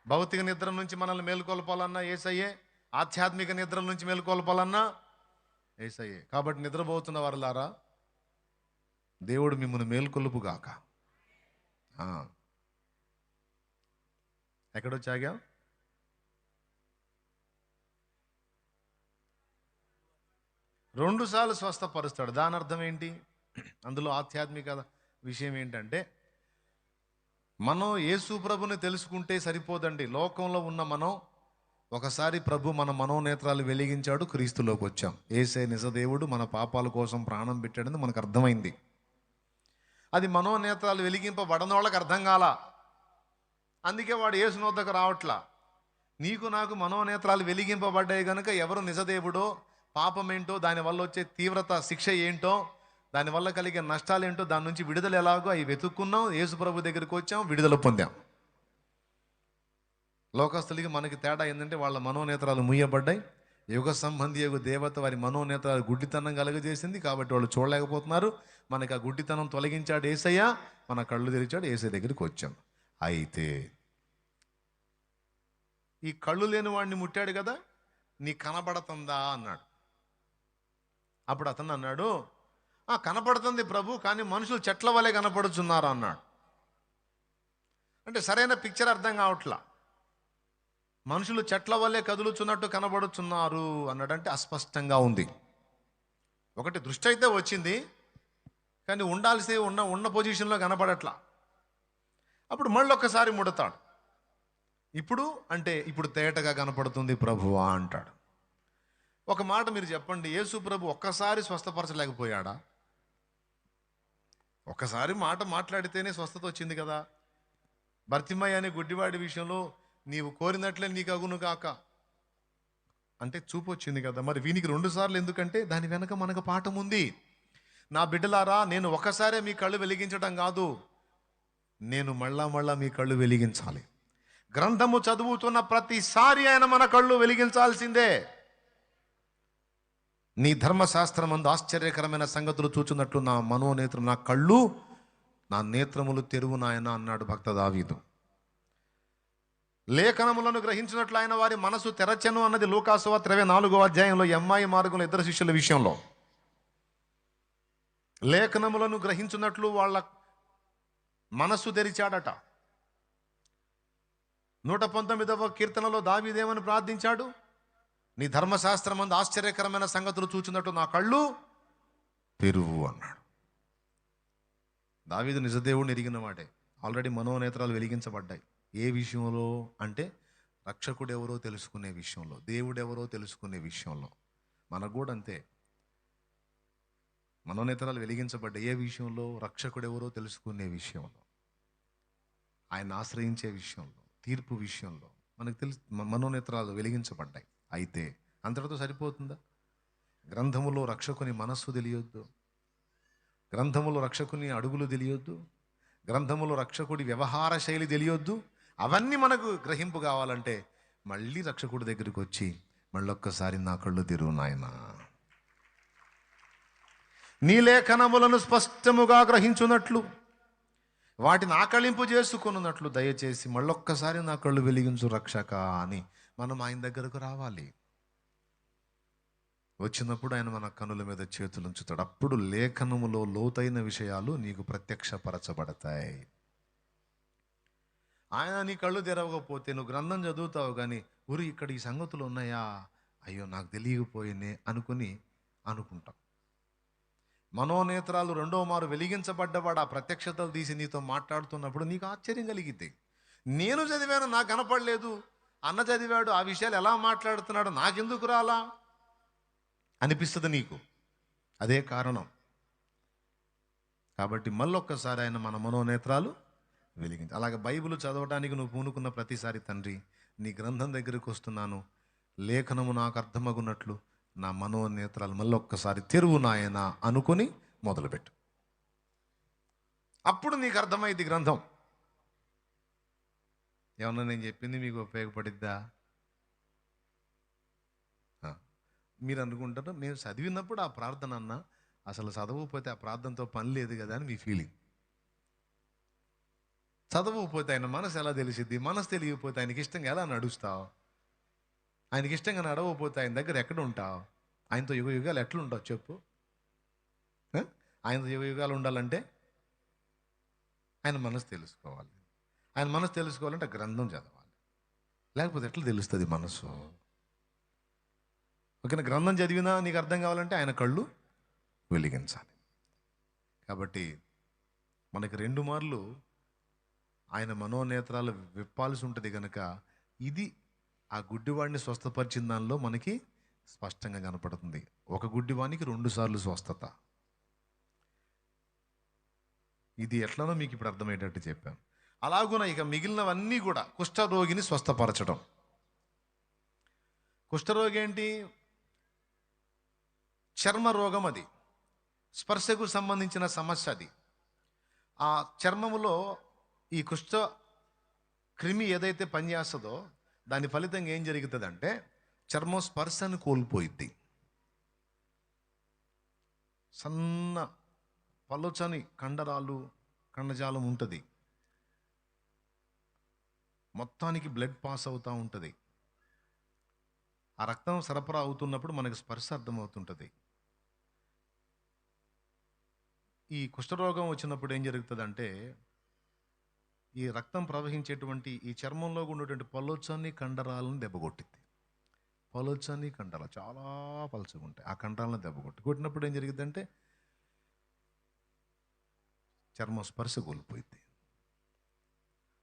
భౌతిక నిద్ర నుంచి మనల్ని మేలుకొల్పాలన్నా యేసయ్యే, ఆధ్యాత్మిక నిద్ర నుంచి మేలుకొల్పాలన్నా యేసయ్యే. కాబట్టి నిద్రపోతున్న వారులారా, దేవుడు మిమ్మల్ని మేల్కొలుపుగాక. ఆ, ఎక్కడొచ్చాగా? రెండుసార్లు స్వస్థపరుస్తాడు. దాని అర్థం ఏంటి? అందులో ఆధ్యాత్మిక విషయం ఏంటంటే, మనం యేసు ప్రభుని తెలుసుకుంటే సరిపోదండి. లోకంలో ఉన్న మనం ఒకసారి ప్రభు మన మనోనేత్రాలు వెలిగించాడు, క్రీస్తులోకి వచ్చాం. యేసే నిజదేవుడు, మన పాపాల కోసం ప్రాణం పెట్టాడని మనకు అర్థమైంది. అది మనోనేత్రాలు వెలిగింపబడని వాళ్ళకి అర్థం కాల. అందుకే వాడు యేసు వద్దకు రావట్లా. నీకు నాకు మనోనేత్రాలు వెలిగింపబడ్డాయి కనుక ఎవరు నిజదేవుడో, పాపం ఏంటో, దానివల్ల వచ్చే తీవ్రత శిక్ష ఏంటో, దానివల్ల కలిగే నష్టాలు ఏంటో, దాని నుంచి విడుదల ఎలాగో అవి వెతుక్కున్నాం. యేసు ప్రభు దగ్గరికి వచ్చాం, విడుదల పొందాం. లోకస్తులకి మనకి తేడా ఏంటంటే వాళ్ళ మనోనేత్రాలు ముయ్యబడ్డాయి. యుగ సంబంధి యొక్క దేవత వారి మనోనేత్రాలు గుడ్డితనం కలుగజేసింది. కాబట్టి వాళ్ళు చూడలేకపోతున్నారు. మనకి ఆ గుడ్డితనం తొలగించాడు యేసయ్య, మన కళ్ళు తెరిచాడు, యేసయ్య దగ్గరికి వచ్చాం. అయితే ఈ కళ్ళు లేని వాడిని ముట్టాడు కదా, నీ కనబడుతుందా అన్నాడు. అప్పుడు అతను అన్నాడు, కనపడుతుంది ప్రభు, కానీ మనుషులు చెట్ల వలె కనపడుచున్నారు అన్నాడు. అంటే సరైన పిక్చర్ అర్థం కావట్లా. మనుషులు చెట్ల వల్లే కదులుచున్నట్టు కనబడుచున్నారు అన్నాడంటే అస్పష్టంగా ఉంది. ఒకటి దృష్టి అయితే వచ్చింది, కానీ ఉండాల్సి ఉన్న పొజిషన్లో కనపడట్లా. అప్పుడు మళ్ళీ ఒక్కసారి ముడతాడు. ఇప్పుడు తేటగా కనపడుతుంది ప్రభువా అంటాడు. ఒక మాట మీరు చెప్పండి, యేసు ప్రభు ఒక్కసారి స్వస్థపరచలేకపోయాడా? ఒక్కసారి మాట మాట్లాడితేనే స్వస్థత వచ్చింది కదా. భర్తిమయ్య అనే గుడ్డివాడి విషయంలో నీవు కోరినట్లే నీకు అగును కాక అంటే చూపు వచ్చింది కదా. మరి వీనికి 2 సార్లు ఎందుకంటే దాని వెనక మనకు పాఠం ఉంది. నా బిడ్డలారా, నేను ఒకసారే మీ కళ్ళు వెలిగించడం కాదు, నేను మళ్ళా మీ కళ్ళు వెలిగించాలి. గ్రంథము చదువుతున్న ప్రతిసారి ఆయన మన కళ్ళు వెలిగించాల్సిందే. నీ ధర్మశాస్త్రమందు ఆశ్చర్యకరమైన సంగతులు చూచున్నట్లు నా మనోనేత్రం, నా కళ్ళు, నా నేత్రములు తెరువు నాయన అన్నాడు భక్త దావీదు. లేఖనములను గ్రహించినట్లు ఆయన వారి మనసు తెరచెను అన్నది లూకాసు వార్త 24వ అధ్యాయంలో ఎమ్మాయి మార్గంలో 2 శిష్యుల విషయంలో. లేఖనములను గ్రహించినట్లు వాళ్ళ మనసు తెరిచాడట. 119వ కీర్తనలో దావీదేమని ప్రార్థించాడు? నీ ధర్మశాస్త్రమందు ఆశ్చర్యకరమైన సంగతులు చూచినట్టు నా కళ్ళు తెరువు అన్నాడు. దావీదు నిజదేవుడిని ఎరిగిన వాడే. ఆల్రెడీ మనోనేత్రాలు వెలిగించబడ్డాయి. ఏ విషయంలో అంటే రక్షకుడు ఎవరో తెలుసుకునే విషయంలో, దేవుడెవరో తెలుసుకునే విషయంలో. మనకు కూడా అంతే, మనోనేత్రాలు వెలిగించబడ్డాయి. ఏ విషయంలో? రక్షకుడు ఎవరో తెలుసుకునే విషయంలో, ఆయన ఆశ్రయించే విషయంలో, తీర్పు విషయంలో మనకు తెలుసు. మనోనేత్రాలు వెలిగించబడ్డాయి. అయితే అంతటితో సరిపోతుందా? గ్రంథములో రక్షకుని మనస్సు తెలియొద్దు, గ్రంథములో రక్షకుని అడుగులు తెలియొద్దు, గ్రంథములో రక్షకుడి వ్యవహార శైలి తెలియొద్దు. అవన్నీ మనకు గ్రహింపు కావాలంటే మళ్ళీ రక్షకుడి దగ్గరికి వచ్చి మళ్ళొక్కసారి నా కళ్ళు తెరువు నాయనా, నీ లేఖనములను స్పష్టముగా గ్రహించున్నట్లు వాటిని ఆకళింపు చేసుకున్నట్లు దయచేసి మళ్ళొక్కసారి నా కళ్ళు వెలిగించు రక్షక అని మనం ఆయన దగ్గరకు రావాలి. వచ్చినప్పుడు ఆయన మన కనుల మీద చేతులు ఉంచుతాడు. అప్పుడు లేఖనములో లోతైన విషయాలు నీకు ప్రత్యక్షపరచబడతాయి. ఆయన నీ కళ్ళు తెరవకపోతే నువ్వు గ్రంథం చదువుతావు కానీ ఇక్కడ ఈ సంగతులు ఉన్నాయా, అయ్యో నాకు తెలియకపోయినే అనుకుంటాం. మనోనేత్రాలు 2వ మారు వెలిగించబడ్డవాడు ఆ ప్రత్యక్షతలు తీసి నీతో మాట్లాడుతున్నప్పుడు నీకు ఆశ్చర్యం కలిగితే, నేను చదివాను నాకు కనపడలేదు, అన్న చదివాడు ఆ విషయాలు ఎలా మాట్లాడుతున్నాడు నాకెందుకు రాలా అనిపిస్తుంది నీకు. అదే కారణం. కాబట్టి మళ్ళొక్కసారి ఆయన మన మనోనేత్రాలు వెలిగించి, అలాగే బైబిల్ చదవడానికి నువ్వు పూనుకున్న ప్రతిసారి తండ్రి నీ గ్రంథం దగ్గరికి వస్తున్నాను, లేఖనము నాకు అర్థమగున్నట్లు నా మనోనేత్రాలు మళ్ళొక్కసారి తెరువు నాయన అనుకొని మొదలుపెట్టు. అప్పుడు నీకు అర్థమైంది గ్రంథం. ఏమన్నా నేను చెప్పింది మీకు ఉపయోగపడిద్దా? మీరు అనుకుంటారు నేను చదివినప్పుడు ఆ ప్రార్థన అన్నా, అసలు చదవకపోతే ఆ ప్రార్థనతో పని లేదు కదా అని మీ ఫీలింగ్. చదవకపోతే ఆయన మనసు ఎలా తెలిసిద్ది? మనసు తెలియకపోతే ఆయనకి ఇష్టంగా ఎలా నడుస్తావు? ఆయనకి ఇష్టంగా నడవకపోతే ఆయన దగ్గర ఎక్కడ ఉంటావు? ఆయనతో యుగ యుగాలు ఎట్లుంటావు చెప్పు? ఆ? ఆయనతో యుగ యుగాలు ఉండాలంటే ఆయన మనసు తెలుసుకోవాలి. ఆయన మనసు తెలుసుకోవాలంటే గ్రంథం చదవాలి. లేకపోతే ఎట్లా తెలుస్తుంది మనసు? ఓకేనా? గ్రంథం చదివినా నీకు అర్థం కావాలంటే ఆయన కళ్ళు వెలిగించాలి. కాబట్టి మనకి 2 మార్లు ఆయన మనోనేత్రాలు విప్పాల్సి ఉంటుంది కనుక ఇది ఆ గుడ్డివాడిని స్వస్థపరిచిన దానిలో మనకి స్పష్టంగా కనపడుతుంది. ఒక గుడ్డివానికి 2 సార్లు స్వస్థత. ఇది ఎట్లనో మీకు ఇప్పుడు అర్థమయ్యేటట్టు చెప్పాను. అలాగున ఇక మిగిలినవన్నీ కూడా కుష్ఠరోగిని స్వస్థపరచడం. కుష్ఠరోగి ఏంటి? చర్మ రోగం, అది స్పర్శకు సంబంధించిన సమస్య. అది ఆ చర్మములో ఈ కుష్ఠ క్రిమి ఏదైతే పనిచేస్తుందో దాని ఫలితంగా ఏం జరుగుతుందంటే చర్మం స్పర్శను కోల్పోయిద్ది. సన్న పలుచని కండరాలు, కండజాలం ఉంటుంది. మొత్తానికి బ్లడ్ పాస్ అవుతూ ఉంటుంది. ఆ రక్తం సరఫరా అవుతున్నప్పుడు మనకు స్పర్శ అర్థమవుతుంటుంది. ఈ కుష్ఠరోగం వచ్చినప్పుడు ఏం జరుగుతుందంటే ఈ రక్తం ప్రవహించేటువంటి ఈ చర్మంలో ఉన్నటువంటి పలుచని కండరాలను దెబ్బకొట్టింది. పలుచని కండరాలు చాలా పలుచగా ఉంటాయి. ఆ కండరాలను కొట్టినప్పుడు ఏం జరిగిందంటే చర్మం స్పర్శ కోల్పోయింది.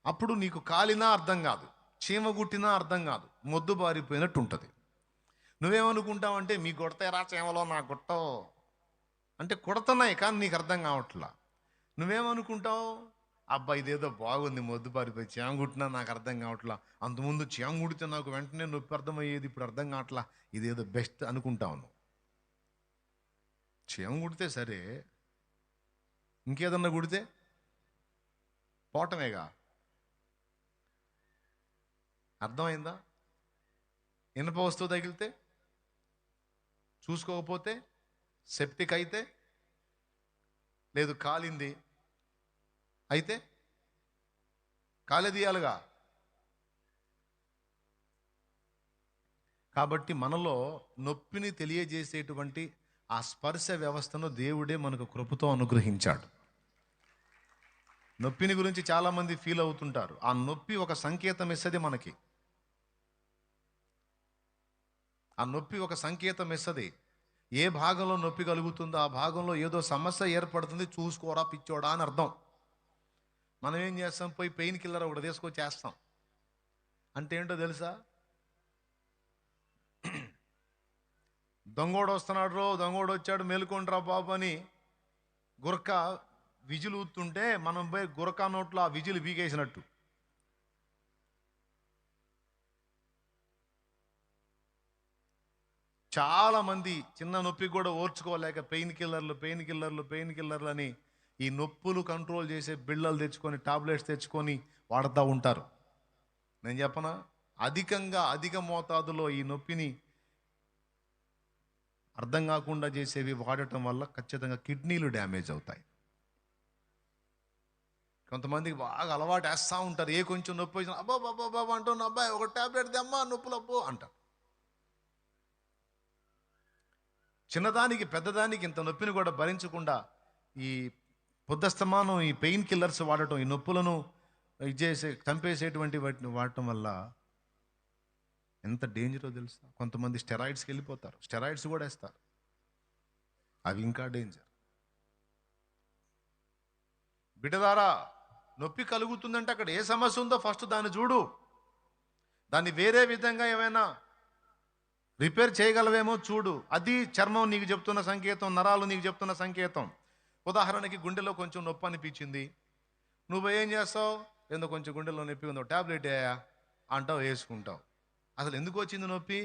అప్పుడు నీకు కాలినా అర్థం కాదు, చీమ గుట్టినా అర్థం కాదు, మొద్దు బారిపోయినట్టు ఉంటుంది. నువ్వేమనుకుంటావంటే మీ కొడతారా చీమలో నా గుట్టో అంటే కొడుతున్నాయి కానీ నీకు అర్థం కావట్లా. నువ్వేమనుకుంటావు? అబ్బా ఇదేదో బాగుంది, మొద్దు పారిపోయి చీమ కుట్టినా నాకు అర్థం కావట్లా, అంతకుముందు చీమ కుడితే నాకు వెంటనే నొప్పి అర్థమయ్యేది, ఇప్పుడు అర్థం కావట్లా, ఇదేదో బెస్ట్ అనుకుంటావు నువ్వు. చీమ కుడితే సరే, ఇంకేదన్నా కుడితే పోవటమేగా. అర్థమైందా? ఇనప వస్తువు తగిలితే, చూసుకోకపోతే, సెప్టిక్ అయితే, లేదు కాలింది అయితే కాలేదీయాలిగా. కాబట్టి మనలో నొప్పిని తెలియజేసేటువంటి ఆ స్పర్శ వ్యవస్థను దేవుడే మనకు కృపతో అనుగ్రహించాడు. నొప్పిని గురించి చాలామంది ఫీల్ అవుతుంటారు. ఆ నొప్పి ఒక సంకేతం ఇస్తుంది మనకి. ఆ నొప్పి ఒక సంకేతం ఇస్తుంది. ఏ భాగంలో నొప్పి కలుగుతుందో ఆ భాగంలో ఏదో సమస్య ఏర్పడుతుంది, చూసుకోరా పిచ్చోడా అని అర్థం. మనం ఏం చేస్తాం? పోయి పెయిన్ కిల్లర్ ఒకటి తీసుకొచ్చి చేస్తాం. అంటే ఏంటో తెలుసా? దొంగోడు వస్తున్నాడు, దొంగోడు వచ్చాడు, మేలుకొండ్రా బాబు అని గురక విజిల్ ఊతుంటే మనం పోయి గురక నోట్లో ఆ విజిల్ బీగేసినట్టు. చాలామంది చిన్న నొప్పి కూడా ఓర్చుకోలేక పెయిన్ కిల్లర్లు అని ఈ నొప్పులు కంట్రోల్ చేసే బిళ్ళలు తెచ్చుకొని, టాబ్లెట్స్ తెచ్చుకొని వాడుతూ ఉంటారు. నేను చెప్పనా? అధిక మోతాదులో ఈ నొప్పిని అర్థం కాకుండా చేసేవి వాడటం వల్ల ఖచ్చితంగా కిడ్నీలు డ్యామేజ్ అవుతాయి. కొంతమందికి బాగా అలవాటు వేస్తూ ఉంటారు. ఏ కొంచెం నొప్పి వచ్చినా అబ్బా బాబా బాబా అంటున్నా, అబ్బాయి ఒక టాబ్లెట్ తెమ్మా నొప్పులు అబ్బో అంటారు. చిన్నదానికి పెద్దదానికి ఇంత నొప్పిని కూడా భరించకుండా ఈ పొద్దస్తమానం ఈ పెయిన్ కిల్లర్స్ వాడటం, ఈ నొప్పులను చంపేసేటువంటి వాటిని వాడటం వల్ల ఎంత డేంజరో తెలుసా? కొంతమంది స్టెరాయిడ్స్కి వెళ్ళిపోతారు, స్టెరాయిడ్స్ కూడా వేస్తారు. అవి ఇంకా డేంజర్. బిడ్డలారా, నొప్పి కలుగుతుందంటే అక్కడ ఏ సమస్య ఉందో ఫస్ట్ దాన్ని చూడు. దాన్ని వేరే విధంగా ఏమైనా రిపేర్ చేయగలవేమో చూడు. అది చర్మం నీకు చెప్తున్న సంకేతం, నరాలు నీకు చెప్తున్న సంకేతం. ఉదాహరణకి గుండెలో కొంచెం నొప్పి అనిపించింది, నువ్వు ఏం చేస్తావు? ఏందో కొంచెం గుండెలో నొప్పి ఉందో, టాబ్లెట్ అంటావు, వేసుకుంటావు. అసలు ఎందుకు వచ్చింది నొప్పి?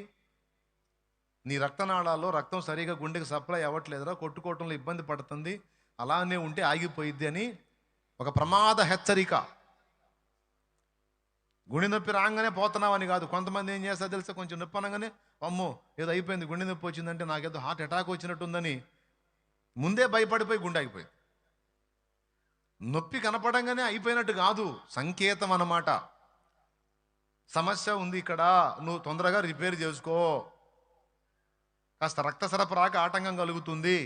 నీ రక్తనాళాల్లో రక్తం సరిగా గుండెకి సప్లై అవ్వట్లేదురా, కొట్టుకోవటంలో ఇబ్బంది పడుతుంది, అలానే ఉంటే ఆగిపోయిద్ది అని ఒక ప్రమాద హెచ్చరిక. గుండె నొప్పి రాగానే పోతున్నావని కాదు. కొంతమంది ఏం చేస్తారు తెలుసా? కొంచెం నొప్పి అనగానే అమ్మో ఏదో అయిపోయింది, గుండె నొప్పి వచ్చిందంటే నాకేదో హార్ట్ అటాక్ వచ్చినట్టుందని ముందే భయపడిపోయి గుండె ఆగిపోయింది. నొప్పి కనపడంగానే అయిపోయినట్టు కాదు, సంకేతం అన్నమాట. సమస్య ఉంది ఇక్కడ, నువ్వు తొందరగా రిపేర్ చేసుకో, కాస్త రక్త సరఫరాకి ఆటంకం కలుగుతుంది,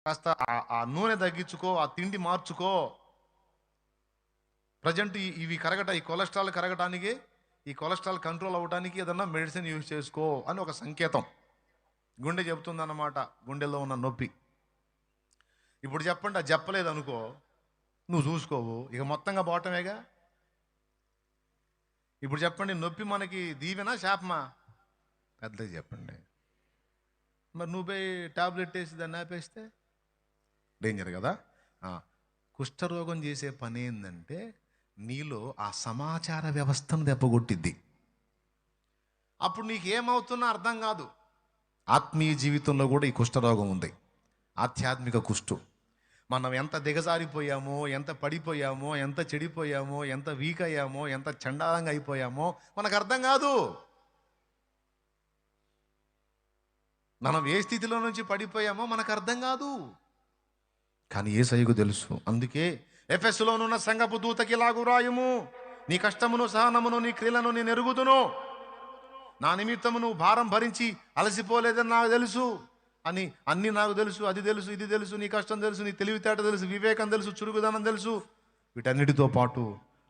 కాస్త ఆ నూనె తగ్గించుకో, ఆ తిండి మార్చుకో. ప్రజెంట్ ఇవి ఈ కొలెస్ట్రాల్ కరగటానికి, ఈ కొలెస్ట్రాల్ కంట్రోల్ అవ్వడానికి ఏదన్నా మెడిసిన్ యూజ్ చేసుకో అని ఒక సంకేతం. గుండె చెబుతుందన్నమాట, గుండెల్లో ఉన్న నొప్పి. ఇప్పుడు చెప్పండి, అది చెప్పలేదు అనుకో, నువ్వు చూసుకోవు, ఇక మొత్తంగా పోవటమేగా. ఇప్పుడు చెప్పండి, నొప్పి మనకి దీవెనా శాపమా? పెద్దగా చెప్పండి. మరి నువ్వే టాబ్లెట్ వేసి దాన్ని ఆపేస్తే డేంజర్ కదా. కుష్ఠరోగం చేసే పని ఏంటంటే నీలో ఆ సమాచార వ్యవస్థను దెబ్బగొట్టిద్ది. అప్పుడు నీకు ఏమవుతున్నా అర్థం కాదు. ఆత్మీయ జీవితంలో కూడా ఈ కుష్ఠరోగం ఉంది, ఆధ్యాత్మిక కుష్టు. మనం ఎంత దిగజారిపోయామో, ఎంత పడిపోయామో, ఎంత చెడిపోయామో, ఎంత వీక్ అయ్యామో, ఎంత చండాలంగా అయిపోయామో మనకు అర్థం కాదు. మనం ఏ స్థితిలో నుంచి పడిపోయామో మనకు అర్థం కాదు, కానీ యేసయ్యకు తెలుసు. అందుకే ఎఫెసులోనున్న సంఘపు దూతకి ఇలాగు రాయుము, నీ కష్టమును సహనమును నీ క్రియలను నేను ఎరుగుదును, నా నిమిత్తము నువ్వు భారం భరించి అలసిపోలేదని నాకు తెలుసు అని. అన్నీ నాకు తెలుసు, అది తెలుసు, ఇది తెలుసు, నీ కష్టం తెలుసు, నీ తెలివితేట తెలుసు, వివేకం తెలుసు, చురుకుదనం తెలుసు. వీటన్నిటితో పాటు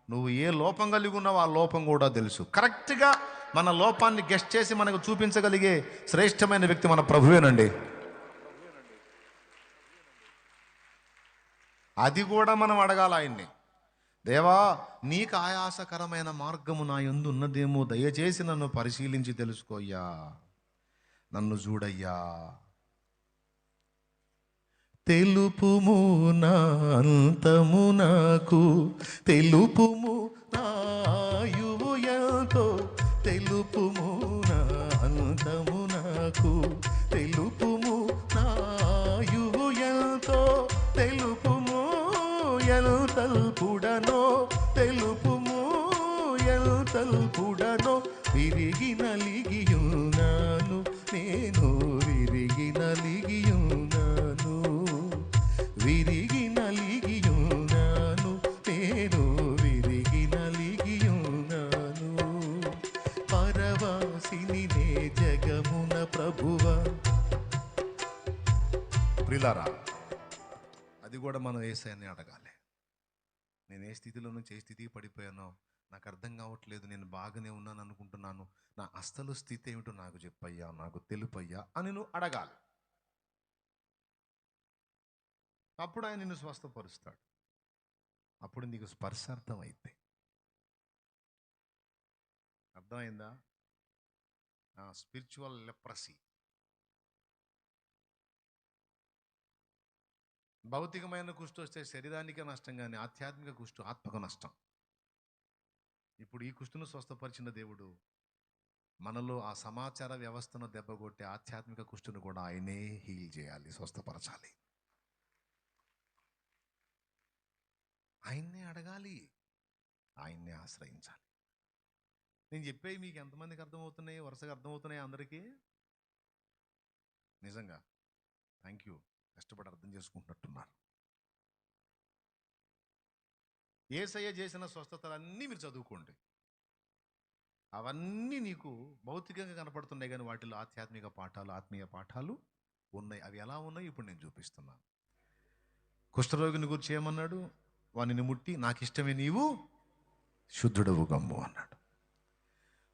నువ్వు ఏ లోపం కలిగి ఉన్నావో ఆ లోపం కూడా తెలుసు. కరెక్ట్గా మన లోపాన్ని గెస్ట్ చేసి మనకు చూపించగలిగే శ్రేష్టమైన వ్యక్తి మన ప్రభువేనండి. అది కూడా మనం అడగాల ఆయన్ని. దేవా, నీకు ఆయాసకరమైన మార్గము నా యందు ఉన్నదేమో దయచేసి నన్ను పరిశీలించి తెలుసుకోయ్యా, నన్ను చూడయ్యా. తెలుపుము నా అంతము నాకు, తెలుపుము నా ఆయువు ఎంతో, తెలుపుము నా అంతము నాకు, తెలుపుము నా ఆయువు ఎంతో, తెలుపుము ఎల్తల్పుడనో, తెలుపుము ఎల్తల్పుడనో, విరిగి నలిగియున్నాను నేను, విరిగి నలిగియున్నాను, విరిగి నలిగియున్నాను నేను, విరిగి నలిగియున్నాను. పరవాసిని నే జగమున ప్రభువా. ప్రిలారా, అది కూడా మనం యేసయ్యని అడగాలి. నేను ఏ స్థితిలో నుంచి ఏ స్థితికి పడిపోయానో నాకు అర్థం కావట్లేదు, నేను బాగానే ఉన్నాను అనుకుంటున్నాను, నా అసలు స్థితి ఏమిటో నాకు చెప్పయ్యా, నాకు తెలుపయ్యా అని నువ్వు అడగాలి. అప్పుడు ఆయన నిన్ను స్వస్థపరుస్తాడు. అప్పుడు నీకు స్పర్శార్థం అయితే. అర్థమైందా? Spiritual leprosy. భౌతికమైన కుష్టు వస్తే శరీరానికి నష్టం, కానీ ఆధ్యాత్మిక కుష్టు ఆత్మకు నష్టం. ఇప్పుడు ఈ కుష్టును స్వస్థపరిచిన దేవుడు మనలో ఆ సమాచార వ్యవస్థను దెబ్బగొట్టే ఆధ్యాత్మిక కుష్టును కూడా ఆయనే హీల్ చేయాలి, స్వస్థపరచాలి. ఆయన్నే అడగాలి, ఆయన్నే ఆశ్రయించాలి. నేను చెప్పేవి మీకు ఎంతమందికి అర్థమవుతున్నాయి? వరుసగా అర్థమవుతున్నాయి అందరికీ? నిజంగా థ్యాంక్ యూ, కష్టపడి అర్థం చేసుకుంటున్నట్టున్నారు. యేసయ్య చేసిన స్వస్థతలన్నీ మీరు చదువుకోండి. అవన్నీ నీకు భౌతికంగా కనపడుతున్నాయి, కానీ వాటిలో ఆధ్యాత్మిక పాఠాలు, ఆత్మీయ పాఠాలు ఉన్నాయి. అవి ఎలా ఉన్నాయి ఇప్పుడు నేను చూపిస్తున్నాను. కుష్ఠరోగిని గురించి ఏమన్నాడు? వానిని ముట్టి నాకు ఇష్టమే నీవు శుద్ధుడవు గమ్ము అన్నాడు.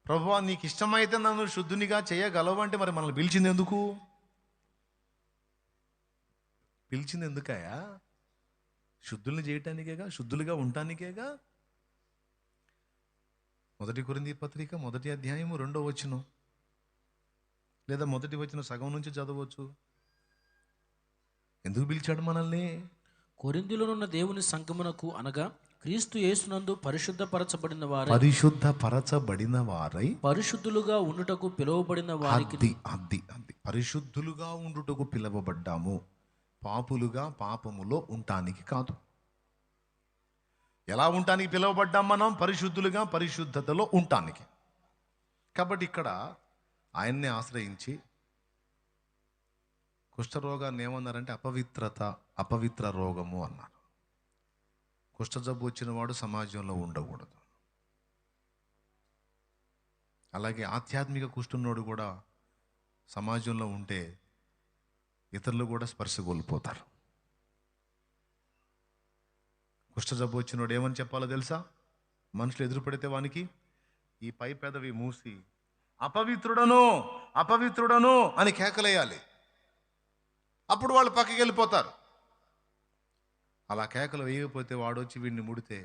ప్రభువా, నీకు ఇష్టమైతే నన్ను శుద్ధునిగా చేయగలవు అంటే మరి మనల్ని పిలిచింది ఎందుకు? పిలిచింది ఎందుకయా? శుద్ధుల్ని చేయటానికేగా, శుద్ధులుగా ఉండటానికేగా. 1 కొరింథీ పత్రిక 1వ అధ్యాయము 2వ వచనం, లేదా 1వ వచనం సగం నుంచి చదవచ్చు. ఎందుకు పిలిచాడు మనల్ని? కొరింథీలోనున్న దేవుని సంగమునకు, అనగా క్రీస్తు యేసునందు పరిశుద్ధపరచబడిన వారై పరిశుద్ధులుగా ఉండుటకు పిలువబడిన వారికి. అది పరిశుద్ధులుగా ఉండుటకు పిలువబడ్డాము, పాపులుగా పాపములో ఉండటానికి కాదు. ఎలా ఉండటానికి పిలువబడ్డాం మనం? పరిశుద్ధులుగా, పరిశుద్ధతలో ఉండటానికి. కాబట్టి ఇక్కడ ఆయన్నే ఆశ్రయించి కుష్ఠరోగాన్ని ఏమన్నారంటే అపవిత్ర రోగము అన్నారు. కుష్ఠజబ్బు వచ్చిన వాడు సమాజంలో ఉండకూడదు. అలాగే ఆధ్యాత్మిక కుష్ఠున్నోడు కూడా సమాజంలో ఉంటే ఇతరులు కూడా స్పర్శ కోల్పోతారు. కుష్ఠజబ్బు వచ్చినోడు ఏమని చెప్పాలో తెలుసా? మనుషులు ఎదురుపడితే వానికి ఈ పై పెదవి మూసి అపవిత్రుడను అపవిత్రుడను అని కేకలేయాలి. అప్పుడు వాళ్ళు పక్కకి వెళ్ళిపోతారు. అలా కేకలు వేయకపోతే వాడు వచ్చి వీడిని ముడితే,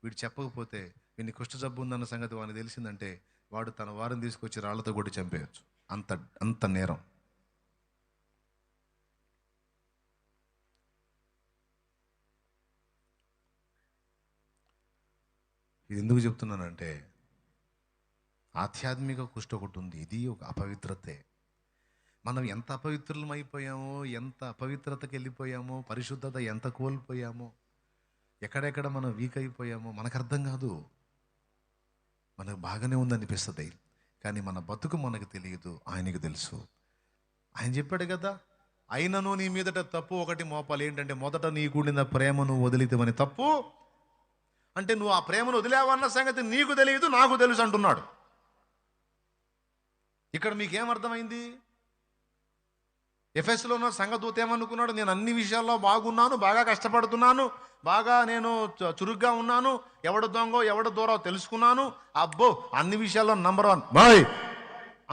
వీడు చెప్పకపోతే వీడిని కుష్ఠజబ్బు ఉందన్న సంగతి వాడిని తెలిసిందంటే వాడు తన వారిని తీసుకొచ్చి రాళ్లతో కొట్టి చంపేయచ్చు. అంత అంత నేరం. ఇది ఎందుకు చెప్తున్నానంటే ఆధ్యాత్మిక కుష్ఠ ఒకటి ఉంది. ఇది ఒక అపవిత్రతే. మనం ఎంత అపవిత్రులం అయిపోయామో, ఎంత అపవిత్రతకి వెళ్ళిపోయామో, పరిశుద్ధత ఎంత కోల్పోయామో, ఎక్కడెక్కడ మనం వీక్ అయిపోయామో మనకు అర్థం కాదు. మనకు బాగానే ఉందనిపిస్తుంది, కానీ మన బతుకు మనకు తెలియదు, ఆయనకు తెలుసు. ఆయన చెప్పాడు కదా, అయినను నీ మీదట తప్పు ఒకటి మోపాలి. ఏంటంటే మొదట నీకుండిన ప్రేమను వదిలితేమని. తప్పు అంటే నువ్వు ఆ ప్రేమను వదిలేవన్న సంగతి నీకు తెలియదు, నాకు తెలుసు అంటున్నాడు. ఇక్కడ మీకేమర్థమైంది? ఎఫెస్లో ఉన్న సంఘదూత ఏమనుకున్నాడు? నేను అన్ని విషయాల్లో బాగున్నాను, బాగా కష్టపడుతున్నాను, బాగా నేను చురుగ్గా ఉన్నాను, ఎవడు దొంగో ఎవడు దూరో తెలుసుకున్నాను, అబ్బో అన్ని విషయాల్లో నంబర్ 1 బాయ్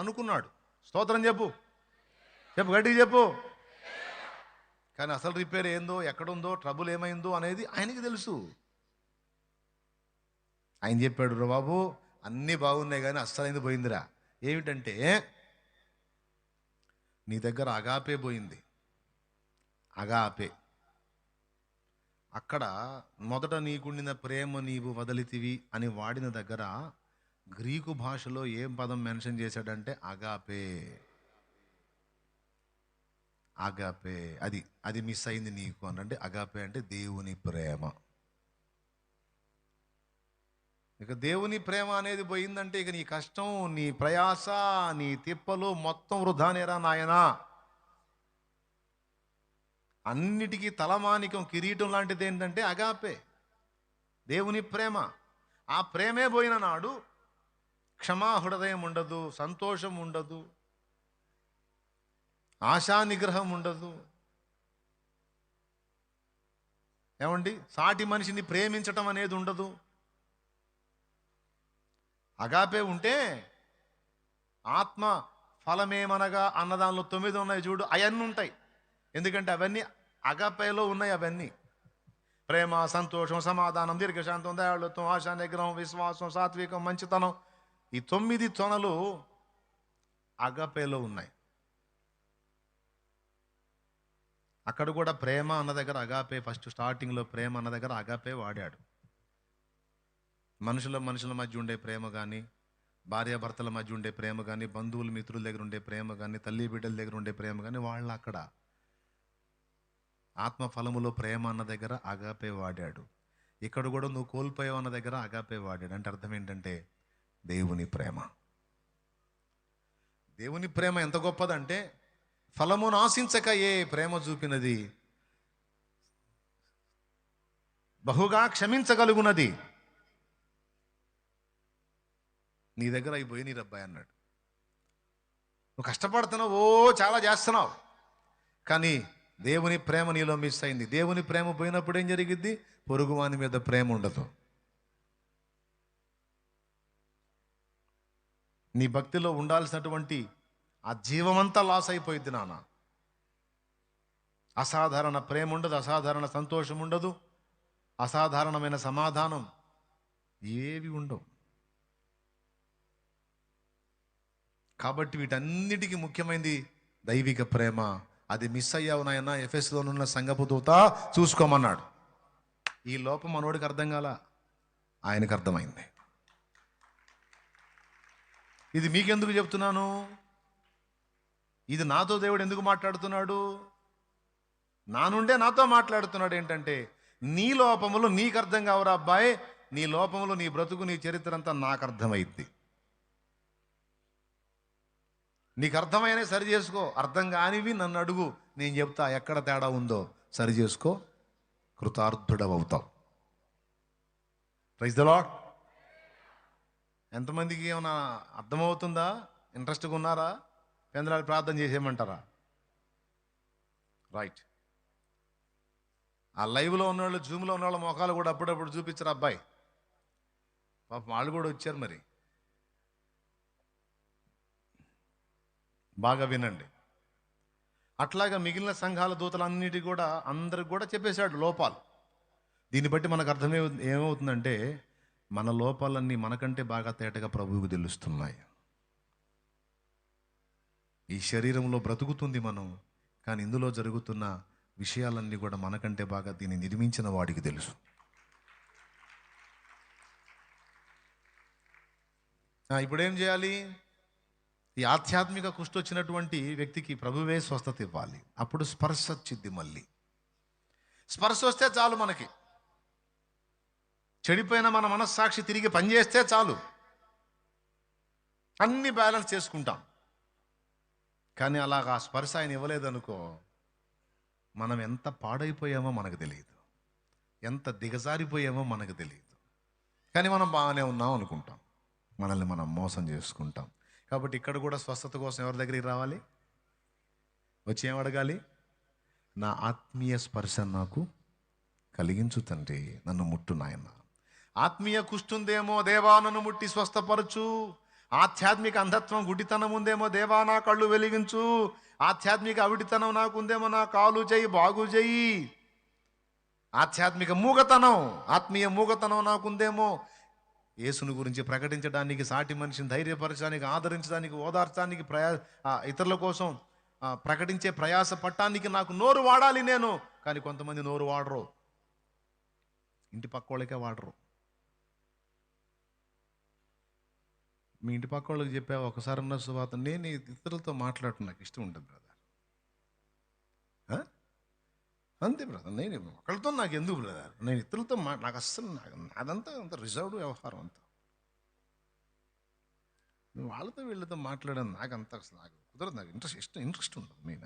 అనుకున్నాడు. స్తోత్రం చెప్పు, చెప్పు, గట్టిగా చెప్పు. కానీ అసలు రిపేర్ ఏందో, ఎక్కడుందో, ట్రబుల్ ఏమైందో అనేది ఆయనకి తెలుసు. ఆయన చెప్పాడు, రా బాబు అన్నీ బాగున్నాయి కానీ అస్సలైంది పోయిందిరా. ఏమిటంటే నీ దగ్గర అగాపే పోయింది. అగాపే. అక్కడ మొదట నీకుండిన ప్రేమ నీవు వదిలితివి అని వాడిన దగ్గర గ్రీకు భాషలో ఏం పదం మెన్షన్ చేశాడంటే అగాపే. అగాపే అది మిస్ అయింది నీకు అని. అంటే అగాపే అంటే దేవుని ప్రేమ. ఇక దేవుని ప్రేమ అనేది పోయిందంటే ఇక నీ కష్టం, నీ ప్రయాస, నీ తిప్పలు మొత్తం వృధానేరా నాయనా. అన్నిటికీ తలమానికం, కిరీటం లాంటిది ఏంటంటే అగాపే, దేవుని ప్రేమ. ఆ ప్రేమే పోయిన నాడు క్షమా హృదయం ఉండదు, సంతోషం ఉండదు, ఆశా నిగ్రహం ఉండదు. ఏమండి, సాటి మనిషిని ప్రేమించటం అనేది ఉండదు. అగాపే ఉంటే ఆత్మ ఫలమేమనగా అన్నదానిలో 9 ఉన్నాయి చూడు, అవన్నీ ఉంటాయి. ఎందుకంటే అవన్నీ అగాపేలో ఉన్నాయి. అవన్నీ ప్రేమ, సంతోషం, సమాధానం, దీర్ఘశాంతం, దయాళుత్వం, ఆశా నిగ్రహం, విశ్వాసం, సాత్వికం, మంచితనం, ఈ 9 తొనలు అగాపేలో ఉన్నాయి. అక్కడ కూడా ప్రేమ అన్న దగ్గర అగాపే, ఫస్ట్ స్టార్టింగ్లో ప్రేమ అన్న దగ్గర అగాపే వాడాడు. మనుషుల మధ్య ఉండే ప్రేమ కానీ, భార్యాభర్తల మధ్య ఉండే ప్రేమ కానీ, బంధువులు మిత్రుల దగ్గర ఉండే ప్రేమ కానీ, తల్లి బిడ్డల దగ్గర ఉండే ప్రేమ కానీ, వాళ్ళు అక్కడ ఆత్మఫలములో ప్రేమ అన్న దగ్గర అగాపే వాడాడు. ఇక్కడ కూడా నువ్వు కోల్పోయావు అన్న దగ్గర అగాపే వాడాడు. అంటే అర్థం ఏంటంటే దేవుని ప్రేమ. దేవుని ప్రేమ ఎంత గొప్పదంటే ఫలమును ఆశించక ఏ ప్రేమ చూపినది, బహుగా క్షమించగలుగునది. నీ దగ్గర అయిపోయి నీ రబ్బాయి అన్నాడు. నువ్వు కష్టపడుతున్నావు, చాలా చేస్తున్నావు, కానీ దేవుని ప్రేమ నీలో మిస్ అయింది. దేవుని ప్రేమ పోయినప్పుడు ఏం జరిగిద్ది? పొరుగువాని మీద ప్రేమ ఉండదు. నీ భక్తిలో ఉండాల్సినటువంటి ఆ జీవమంతా లాస్ అయిపోయింది నాన్న. అసాధారణ ప్రేమ ఉండదు, అసాధారణ సంతోషం ఉండదు, అసాధారణమైన సమాధానం ఏవి ఉండవు. కాబట్టి వీటన్నిటికీ ముఖ్యమైనది దైవిక ప్రేమ. అది మిస్ అయ్యావు నాయన, ఎఫెస్లో ఉన్న సంఘపు దూత చూసుకోమన్నాడు. ఈ లోపం మనోడికి అర్థం కాల, ఆయనకు అర్థమైంది. ఇది మీకెందుకు చెప్తున్నాను? ఇది నాతో దేవుడు ఎందుకు మాట్లాడుతున్నాడు? నా నుండే నాతో మాట్లాడుతున్నాడు. ఏంటంటే నీ లోపములు నీకు అర్థం కావురా అబ్బాయి, నీ లోపములు, నీ బ్రతుకు, నీ చరిత్ర అంతా నాకు అర్థమైద్ది. నీకు అర్థమైనా సరి చేసుకో, అర్థం కానివి నన్ను అడుగు, నేను చెప్తా ఎక్కడ తేడా ఉందో సరి చేసుకో, కృతార్థుడవవుతావు. Praise the lord. ఎంతమందికి ఏమైనా అర్థమవుతుందా? ఇంట్రెస్ట్గా ఉన్నారా? పెందలాడి ప్రార్థన చేసేయమంటారా? రైట్. ఆ లైవ్లో ఉన్నవాళ్ళు, జూమ్లో ఉన్నవాళ్ళ మొఖాలు కూడా అప్పుడప్పుడు చూపించరు అబ్బాయి. పాపం వాళ్ళు కూడా వచ్చారు. మరి బాగా వినండి. అట్లాగా మిగిలిన సంఘాల దూతలన్నిటి కూడా అందరికి కూడా చెప్పేశాడు లోపాలు. దీన్ని బట్టి మనకు ఏమవుతుందంటే మన లోపాలన్నీ మనకంటే బాగా తేటగా ప్రభువుకు తెలుస్తున్నాయి. ఈ శరీరంలో బ్రతుకుతుంది మనం, కానీ ఇందులో జరుగుతున్న విషయాలన్నీ కూడా మనకంటే బాగా దీన్ని నిర్మించిన వాడికి తెలుసు. ఇప్పుడేం చేయాలి? ఈ ఆధ్యాత్మిక కుష్టి వచ్చినటువంటి వ్యక్తికి ప్రభువే స్వస్థత ఇవ్వాలి. అప్పుడు స్పర్శ వచ్చిద్ది. మళ్ళీ స్పర్శ వస్తే చాలు, మనకి చెడిపోయిన మన మనస్సాక్షి తిరిగి పనిచేస్తే చాలు, అన్ని బ్యాలెన్స్ చేసుకుంటాం. కానీ అలాగా స్పర్శ ఆయన ఇవ్వలేదనుకో, మనం ఎంత పాడైపోయామో మనకు తెలియదు, ఎంత దిగజారిపోయామో మనకు తెలియదు. కానీ మనం బాగానే ఉన్నాం అనుకుంటాం, మనల్ని మనం మోసం చేసుకుంటాం. కాబట్టి ఇక్కడ కూడా స్వస్థత కోసం ఎవరి దగ్గరికి రావాలి? వచ్చి ఏం అడగాలి? నా ఆత్మీయ స్పర్శ నాకు కలిగించు తండ్రి, నన్ను ముట్టు నాయన. ఆత్మీయ కుష్టుందేమో, దేవా నన్ను ముట్టి స్వస్థపరచు. ఆధ్యాత్మిక అంధత్వం, గుడ్డితనం ఉందేమో, దేవా నా కళ్ళు వెలిగించు. ఆధ్యాత్మిక అవిడితనం నాకుందేమో, నా కాలు చేయి బాగు చేయి. ఆధ్యాత్మిక మూగతనం, ఆత్మీయ మూగతనం నాకుందేమో, యేసుని గురించి ప్రకటించడానికి, సాటి మనిషిని ధైర్యపరచడానికి, ఆదరించడానికి, ఓదార్చడానికి, ఇతరుల కోసం ప్రకటించే ప్రయాస పట్టానికి నాకు నోరు వాడాలి నేను. కానీ కొంతమంది నోరు వాడరు, ఇంటి పక్క వాళ్ళకే వాడరు. మీ ఇంటి పక్క వాళ్ళకి చెప్పావు ఒకసారి ఉన్న సువాత, నేను ఇతరులతో మాట్లాడటం నాకు ఇష్టం ఉంటుంది బ్రదర్. అంతే బ్రదర్, నేను ఒకళ్ళతో నాకు ఎందుకు బ్రదర్, నేను ఇతరులతో నాకు అస్సలు అదంతా అంత రిజర్వ్డ్ వ్యవహారం అంతా. వాళ్ళతో వీళ్ళతో మాట్లాడాను నాకు అంత అసలు నాకు కుదరదు, నాకు ఇంట్రెస్ట్ ఉండదు మెయిన్.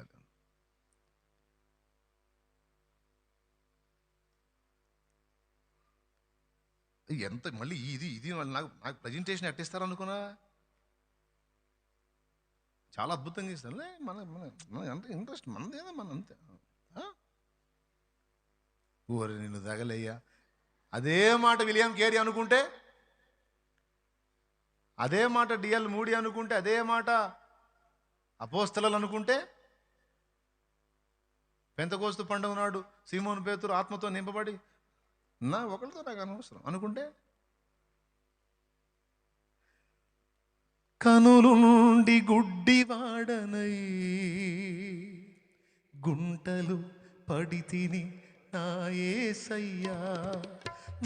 అది ఎంత మళ్ళీ ఇది నాకు ప్రజెంటేషన్ ఎట్టిస్తారు అనుకున్నా, చాలా అద్భుతంగా ఇస్తారు. మన ఎంత ఇంట్రెస్ట్ మనదేనా, మన అంతే. ఊరి నిన్ను తగలయ్యా, అదే మాట విలియం కేరీ అనుకుంటే, అదే మాట డిఎల్ మూడీ అనుకుంటే, అదే మాట అపోస్తలు అనుకుంటే, పెంతెకోస్తు పండుగ నాడు సీమోను పేతురు ఆత్మతో నింపబడి నా ఒకరితో నాకు అనవసరం అనుకుంటే, కనులు నుండి గుడ్డివాడనై గుంటలు పడి తిని నా యేసయ్యా,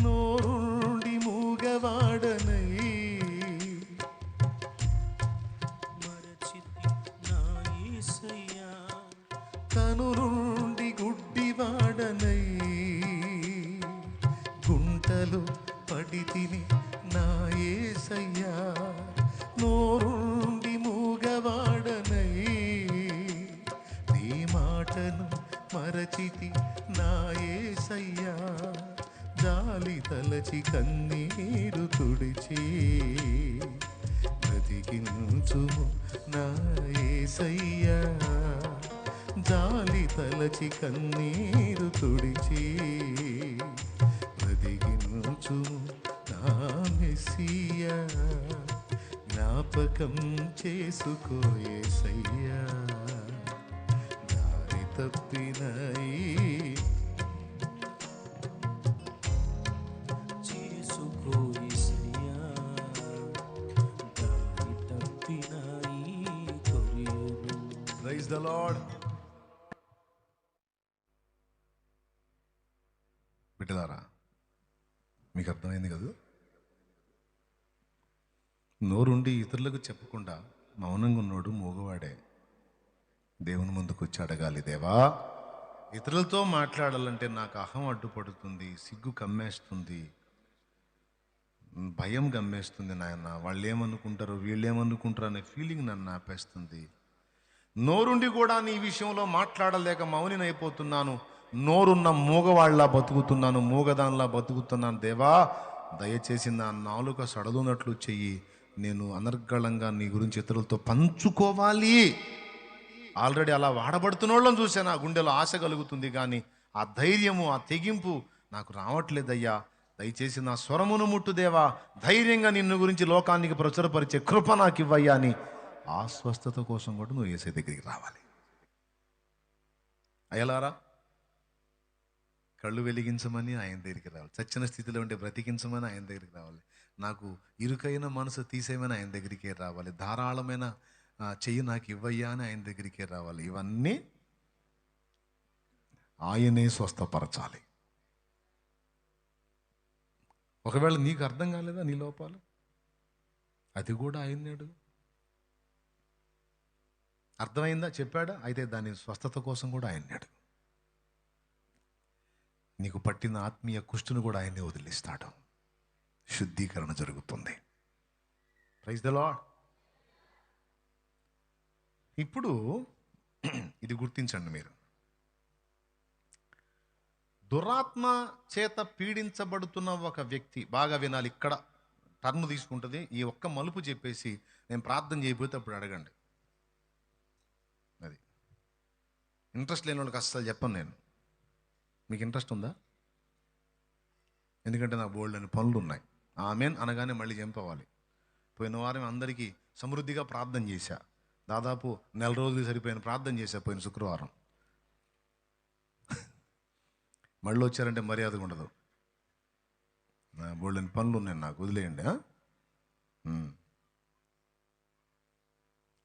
నోరు నుండి మూగవాడనై కనులు నుండి గుడ్డివాడనై గుంటలు పడి తిని నా యేసయ్యా, నోరు నుండి మూగవాడనై నీ మాటను మరచితి నా యేసయ్యా, జాలి తలచి కన్నీరు తుడిచి బ్రతికించుము నా యేసయ్యా, జాలి తలచి కన్నీరు తుడిచి బ్రతికించుము నా మెస్సియా, జ్ఞాపకం చేసుకో యేసయ్యా, దారి తప్పినై చేసుకో యేసయ్యా, దారి తప్పినై కొరియను. Praise the lord. బిడ్డలారా, మీకు అర్థమైంది కదా? నోరుండి ఇతరులకు చెప్పకుండా మౌనంగా ఉన్నాడు మూగవాడే దేవుని ముందుకు వచ్చి అడగాలి, దేవా ఇతరులతో మాట్లాడాలంటే నాకు అహం అడ్డుపడుతుంది, సిగ్గు కమ్మేస్తుంది, భయం గమ్మేస్తుంది నాయన, వాళ్ళు ఏమనుకుంటారు వీళ్ళు ఏమనుకుంటారు అనే ఫీలింగ్ నన్ను ఆపేస్తుంది. నోరుండి కూడా నీ విషయంలో మాట్లాడలేక మౌనినైపోతున్నాను, నోరున్న మూగవాళ్ళలా బతుకుతున్నాను, మూగదానిలా బతుకుతున్నాను. దేవా దయచేసి నా నాలుక సడలునట్లు చెయ్యి, నేను అనర్గళంగా నీ గురించి ఇతరులతో పంచుకోవాలి. ఆల్రెడీ అలా వాడబడుతున్న వాళ్ళని చూసా నా గుండెలో ఆశ కలుగుతుంది, కానీ ఆ ధైర్యము, ఆ తెగింపు నాకు రావట్లేదయ్యా. దయచేసి నా స్వరమును ముట్టు దేవా, ధైర్యంగా నిన్ను గురించి లోకానికి ప్రచురపరిచే కృప నాకు ఇవ్వయ్యా అని ఆ స్వస్థత కోసం కూడా నువ్వు యేసయ్య దగ్గరికి రావాలి. అయ్యలారా, కళ్ళు వెలిగించమని ఆయన దగ్గరికి రావాలి. చచ్చిన స్థితిలో ఉంటే బ్రతికించమని ఆయన దగ్గరికి రావాలి. నాకు ఇరుకైన మనసు తీసేయమని ఆయన దగ్గరికే రావాలి. ధారాళమైన చెయ్యి నాకు ఇవ్వయ్యా అని ఆయన దగ్గరికే రావాలి. ఇవన్నీ ఆయనే స్వస్థపరచాలి. ఒకవేళ నీకు అర్థం కాలేదా నీ లోపాలు, అది కూడా ఆయన్ని అడుగు. అర్థమైందా, చెప్పాడా, అయితే దాని స్వస్థత కోసం కూడా ఆయన్ని అడుగు. నీకు పట్టిన ఆత్మీయ కుష్టును కూడా ఆయన్ని వదిలిస్తాడు. శుద్ధీకరణ జరుగుతుంది. Praise the lord. ఇప్పుడు ఇది గుర్తించండి మీరు, దురాత్మ చేత పీడించబడుతున్న ఒక వ్యక్తి, బాగా వినాలి, ఇక్కడ టర్మ్ తీసుకుంటుంది. ఈ ఒక్క మలుపు చెప్పేసి నేను ప్రార్థన చేయబోతే అప్పుడు అడగండి. అది ఇంట్రెస్ట్ లేని వాళ్ళకి అస్సలు చెప్పను నేను. మీకు ఇంట్రెస్ట్ ఉందా? ఎందుకంటే నాకు బోల్డ్ అని పనులు ఉన్నాయి. ఆమెన్ అనగానే మళ్ళీ చంపవాలి. పోయిన వారం అందరికీ సమృద్ధిగా ప్రార్థన చేశా. దాదాపు 4 రోజులు సరిపోయిన ప్రార్థన చేశా పోయిన శుక్రవారం. మళ్ళీ వచ్చారంటే మర్యాదగా ఉండదు. బోల్డ్ అని పనులు ఉన్నాయి నాకు, వదిలేయండి.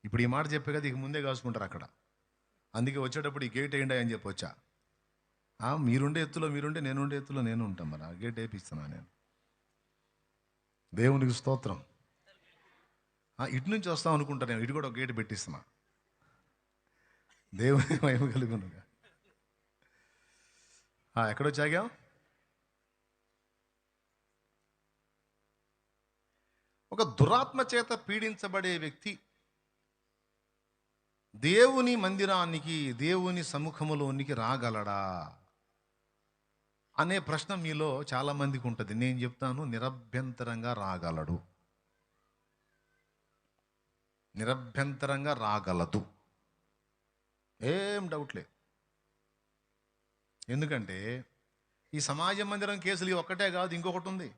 ఇప్పుడు ఈ మాట చెప్పే కదా, ఇక ముందే కాసుకుంటారు అక్కడ. అందుకే వచ్చేటప్పుడు ఈ గేట్ వేయండి అని చెప్పి వచ్చా. మీరుండే ఎత్తులో మీరుంటే, నేనుండే ఎత్తులో నేను ఉంటాను. మరి ఆ గేట్ వేపిస్తున్నా నేను. దేవునికి స్తోత్రం. ఇటు నుంచి వస్తాం అనుకుంటా నేను, ఇటు కూడా ఒక గేట్ పెట్టిస్తున్నా. దేవుని మహిమ కలుగునుగా. ఎక్కడొచ్చాగా, ఒక దురాత్మ చేత పీడించబడే వ్యక్తి దేవుని మందిరానికి, దేవుని సముఖములోనికి రాగలడా అనే ప్రశ్న మీలో చాలా మందికి ఉంటుంది. నేను చెప్తాను, నిరభ్యంతరంగా రాగలడు. నిరభ్యంతరంగా రాగలదు, ఏం డౌట్ లేదు. ఎందుకంటే ఈ సమాజ మందిరం కేసులు ఒక్కటే కాదు, ఇంకొకటి ఉంది.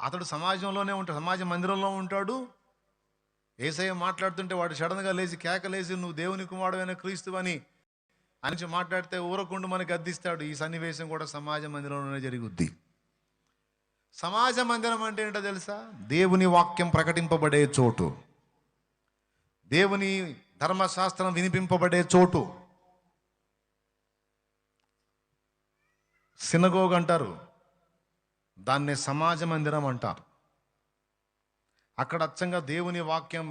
అతడు సమాజంలోనే ఉంటాడు, సమాజ మందిరంలో ఉంటాడు. యేసయ్య మాట్లాడుతుంటే వాడు సడన్గా లేచి కేకలేసి, నువ్వు దేవుని కుమారుడైన క్రీస్తు అని అని మాట్లాడితే ఊరకుండు మనకి అద్దిస్తాడు. ఈ సన్నివేశం కూడా సమాజ మందిరంలోనే జరుగుద్ది. సమాజ మందిరం అంటే ఏంటో తెలుసా? దేవుని వాక్యం ప్రకటింపబడే చోటు, దేవుని ధర్మశాస్త్రం వినిపింపబడే చోటు. సినగోగ్ అంటారు, దాన్నే సమాజ మందిరం అంటారు. అక్కడ అచ్చంగా దేవుని వాక్యం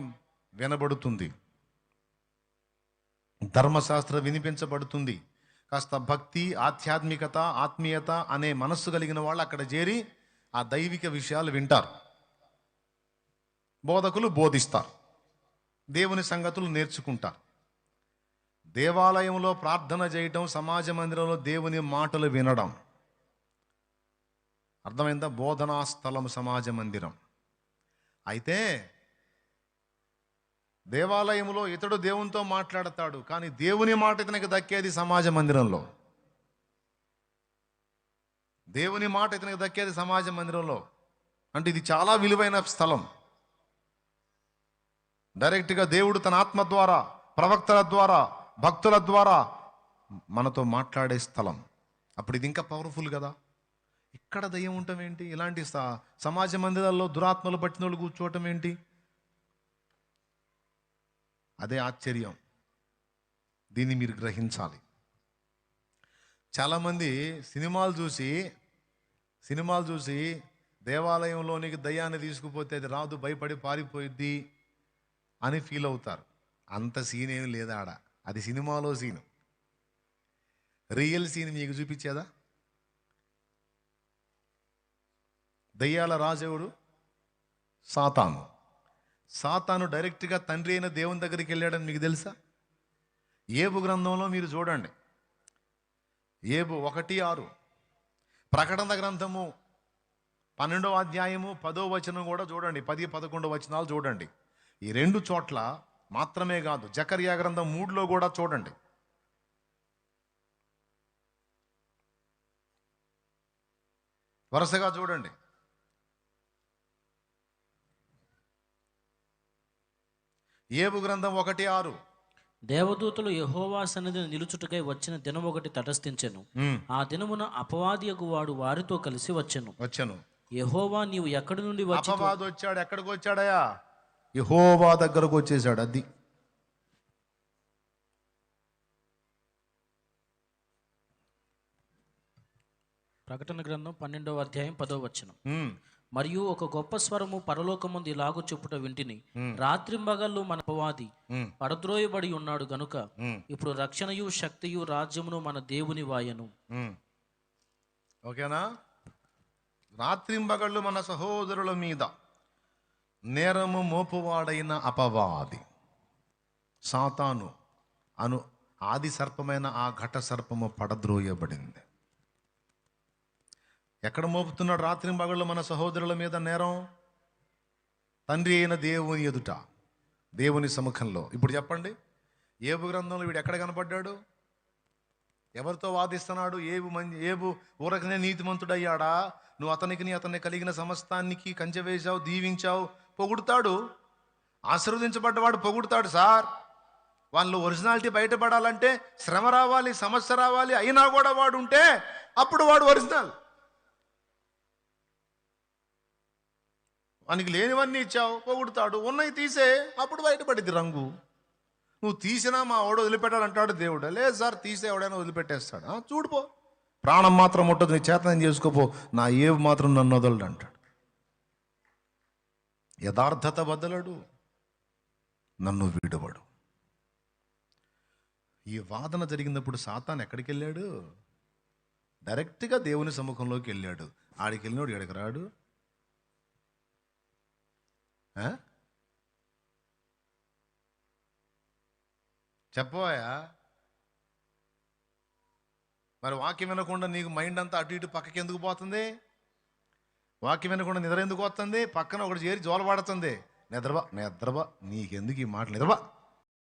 వినబడుతుంది, ధర్మశాస్త్రం వినిపించబడుతుంది. కాస్త భక్తి, ఆధ్యాత్మికత, ఆత్మీయత అనే మనస్సు కలిగిన వాళ్ళు అక్కడ చేరి ఆ దైవిక విషయాలు వింటారు. బోధకులు బోధిస్తారు, దేవుని సంగతులు నేర్చుకుంటారు. దేవాలయంలో ప్రార్థన చేయటం, సమాజ మందిరంలో దేవుని మాటలు వినడం. అర్థమైందా? బోధనా స్థలం సమాజ మందిరం. అయితే దేవాలయంలో ఇతడు దేవునితో మాట్లాడతాడు, కానీ దేవుని మాట ఇతనికి దక్కేది సమాజ మందిరంలో. దేవుని మాట ఇతనికి దక్కేది సమాజ మందిరంలో. అంటే ఇది చాలా విలువైన స్థలం. డైరెక్ట్గా దేవుడు తన ఆత్మ ద్వారా, ప్రవక్తల ద్వారా, భక్తుల ద్వారా మనతో మాట్లాడే స్థలం. అప్పుడు ఇది ఇంకా పవర్ఫుల్ కదా. ఇక్కడ దయ్యం ఉండటం ఏంటి? ఇలాంటి సమాజ మందిరాల్లో దురాత్మలు పట్టిన వాళ్ళు కూర్చోవటం ఏంటి? అదే ఆశ్చర్యం. దీన్ని మీరు గ్రహించాలి. చాలామంది సినిమాలు చూసి దేవాలయంలోనికి దయ్యాన్ని తీసుకుపోతే అది రాదు, భయపడి పారిపోయిద్ది అని ఫీల్ అవుతారు. అంత సీన్ ఏమి లేదా ఆడ. అది సినిమాలో సీన్. రియల్ సీన్ మీకు చూపించేదా? దయ్యాల రాజేవుడు సాతాను డైరెక్ట్గా తండ్రి అయిన దేవుని దగ్గరికి వెళ్ళాడని మీకు తెలుసా? ఏబు గ్రంథంలో మీరు చూడండి, ఏబు 1:6, ప్రకటన గ్రంథము 12వ అధ్యాయము 10వ వచనం కూడా చూడండి, 10, 11 వచనాలు చూడండి. ఈ 2 చోట్ల మాత్రమే కాదు, జకర్యా గ్రంథం 3లో కూడా చూడండి. వరుసగా చూడండి. యోబు గ్రంథం 1:6. దేవదూతలు యెహోవా సన్నిధిని నిలుచుటకై వచ్చిన దినం ఒకటి తటస్థించెను. ఆ దినమున అపవాదియగు వాడు వారితో కలిసి వచ్చెను. యెహోవా నీవు ఎక్కడి నుండి వచ్చి అపవాది వచ్చాడు. ఎక్కడికి వచ్చాడయా? యెహోవా దగ్గరకు వచ్చేసాడు. అది ప్రకటన గ్రంథం 12వ అధ్యాయం 10వ వచనం. మరియు ఒక గొప్ప స్వరము పరలోకమందు ఇలాగు చెప్పుట వింటిని, రాత్రింబగళ్ళు మన అపవాది పడద్రోయబడి ఉన్నాడు గనుక ఇప్పుడు రక్షణయు శక్తియు రాజ్యమును మన దేవుని వాయను. ఓకేనా? రాత్రింబగళ్ళు మన సహోదరుల మీద నేరము మోపువాడైన అపవాది సాతాను అను ఆది సర్పమైన ఆ ఘట సర్పము పడద్రోయబడింది. ఎక్కడ మోపుతున్నాడు రాత్రింబగళ్ళు మన సహోదరుల మీద నేరం? తండ్రి అయిన దేవుని ఎదుట, దేవుని సముఖంలో. ఇప్పుడు చెప్పండి, యోబు గ్రంథంలో వీడు ఎక్కడ కనపడ్డాడు? ఎవరితో వాదిస్తున్నాడు? ఏబు ఊరకనే నీతిమంతుడయ్యాడా? నువ్వు అతన్ని కలిగిన సమస్తానికి కంచె వేశావు, దీవించావు, పొగుడుతాడు. ఆశీర్వదించబడ్డవాడు పొగుడుతాడు. సార్, వాళ్ళు ఒరిజినాలిటీ బయటపడాలంటే శ్రమ రావాలి, సమస్య రావాలి. అయినా కూడా వాడు ఉంటే అప్పుడు వాడు ఒరిజినల్. వానికి లేనివన్నీ ఇచ్చావు, పొగుడుతాడు. ఉన్నవి తీసే, అప్పుడు బయటపడిద్ది రంగు. నువ్వు తీసినా మా వాడు వదిలిపెట్టాలంటాడు దేవుడు. లేదు సార్, తీసే ఎవడైనా వదిలిపెట్టేస్తాడు. చూడుపో, ప్రాణం మాత్రం ఉంటుంది, నీ చేతనం చేసుకోపో, నా ఏవి మాత్రం నన్ను వదలడు అంటాడు. యథార్థత వదలడు, నన్ను వీడవడు. ఈ వాదన జరిగినప్పుడు సాతాను ఎక్కడికి వెళ్ళాడు? డైరెక్ట్గా దేవుని సముఖంలోకి వెళ్ళాడు. ఆడికి వెళ్ళినోడు ఎక్కడికి రాడు. చెప్పవా? మరి వాక్యం వినకుండా నీకు మైండ్ అంతా అటు ఇటు పక్కకి ఎందుకు పోతుంది? వాక్యం వినకుండా నిద్ర ఎందుకు వస్తుంది? పక్కన ఒకటి చేరి జోలపాడుతుంది. నిద్రబా నీకెందుకు ఈ మాటలు? నిద్రబా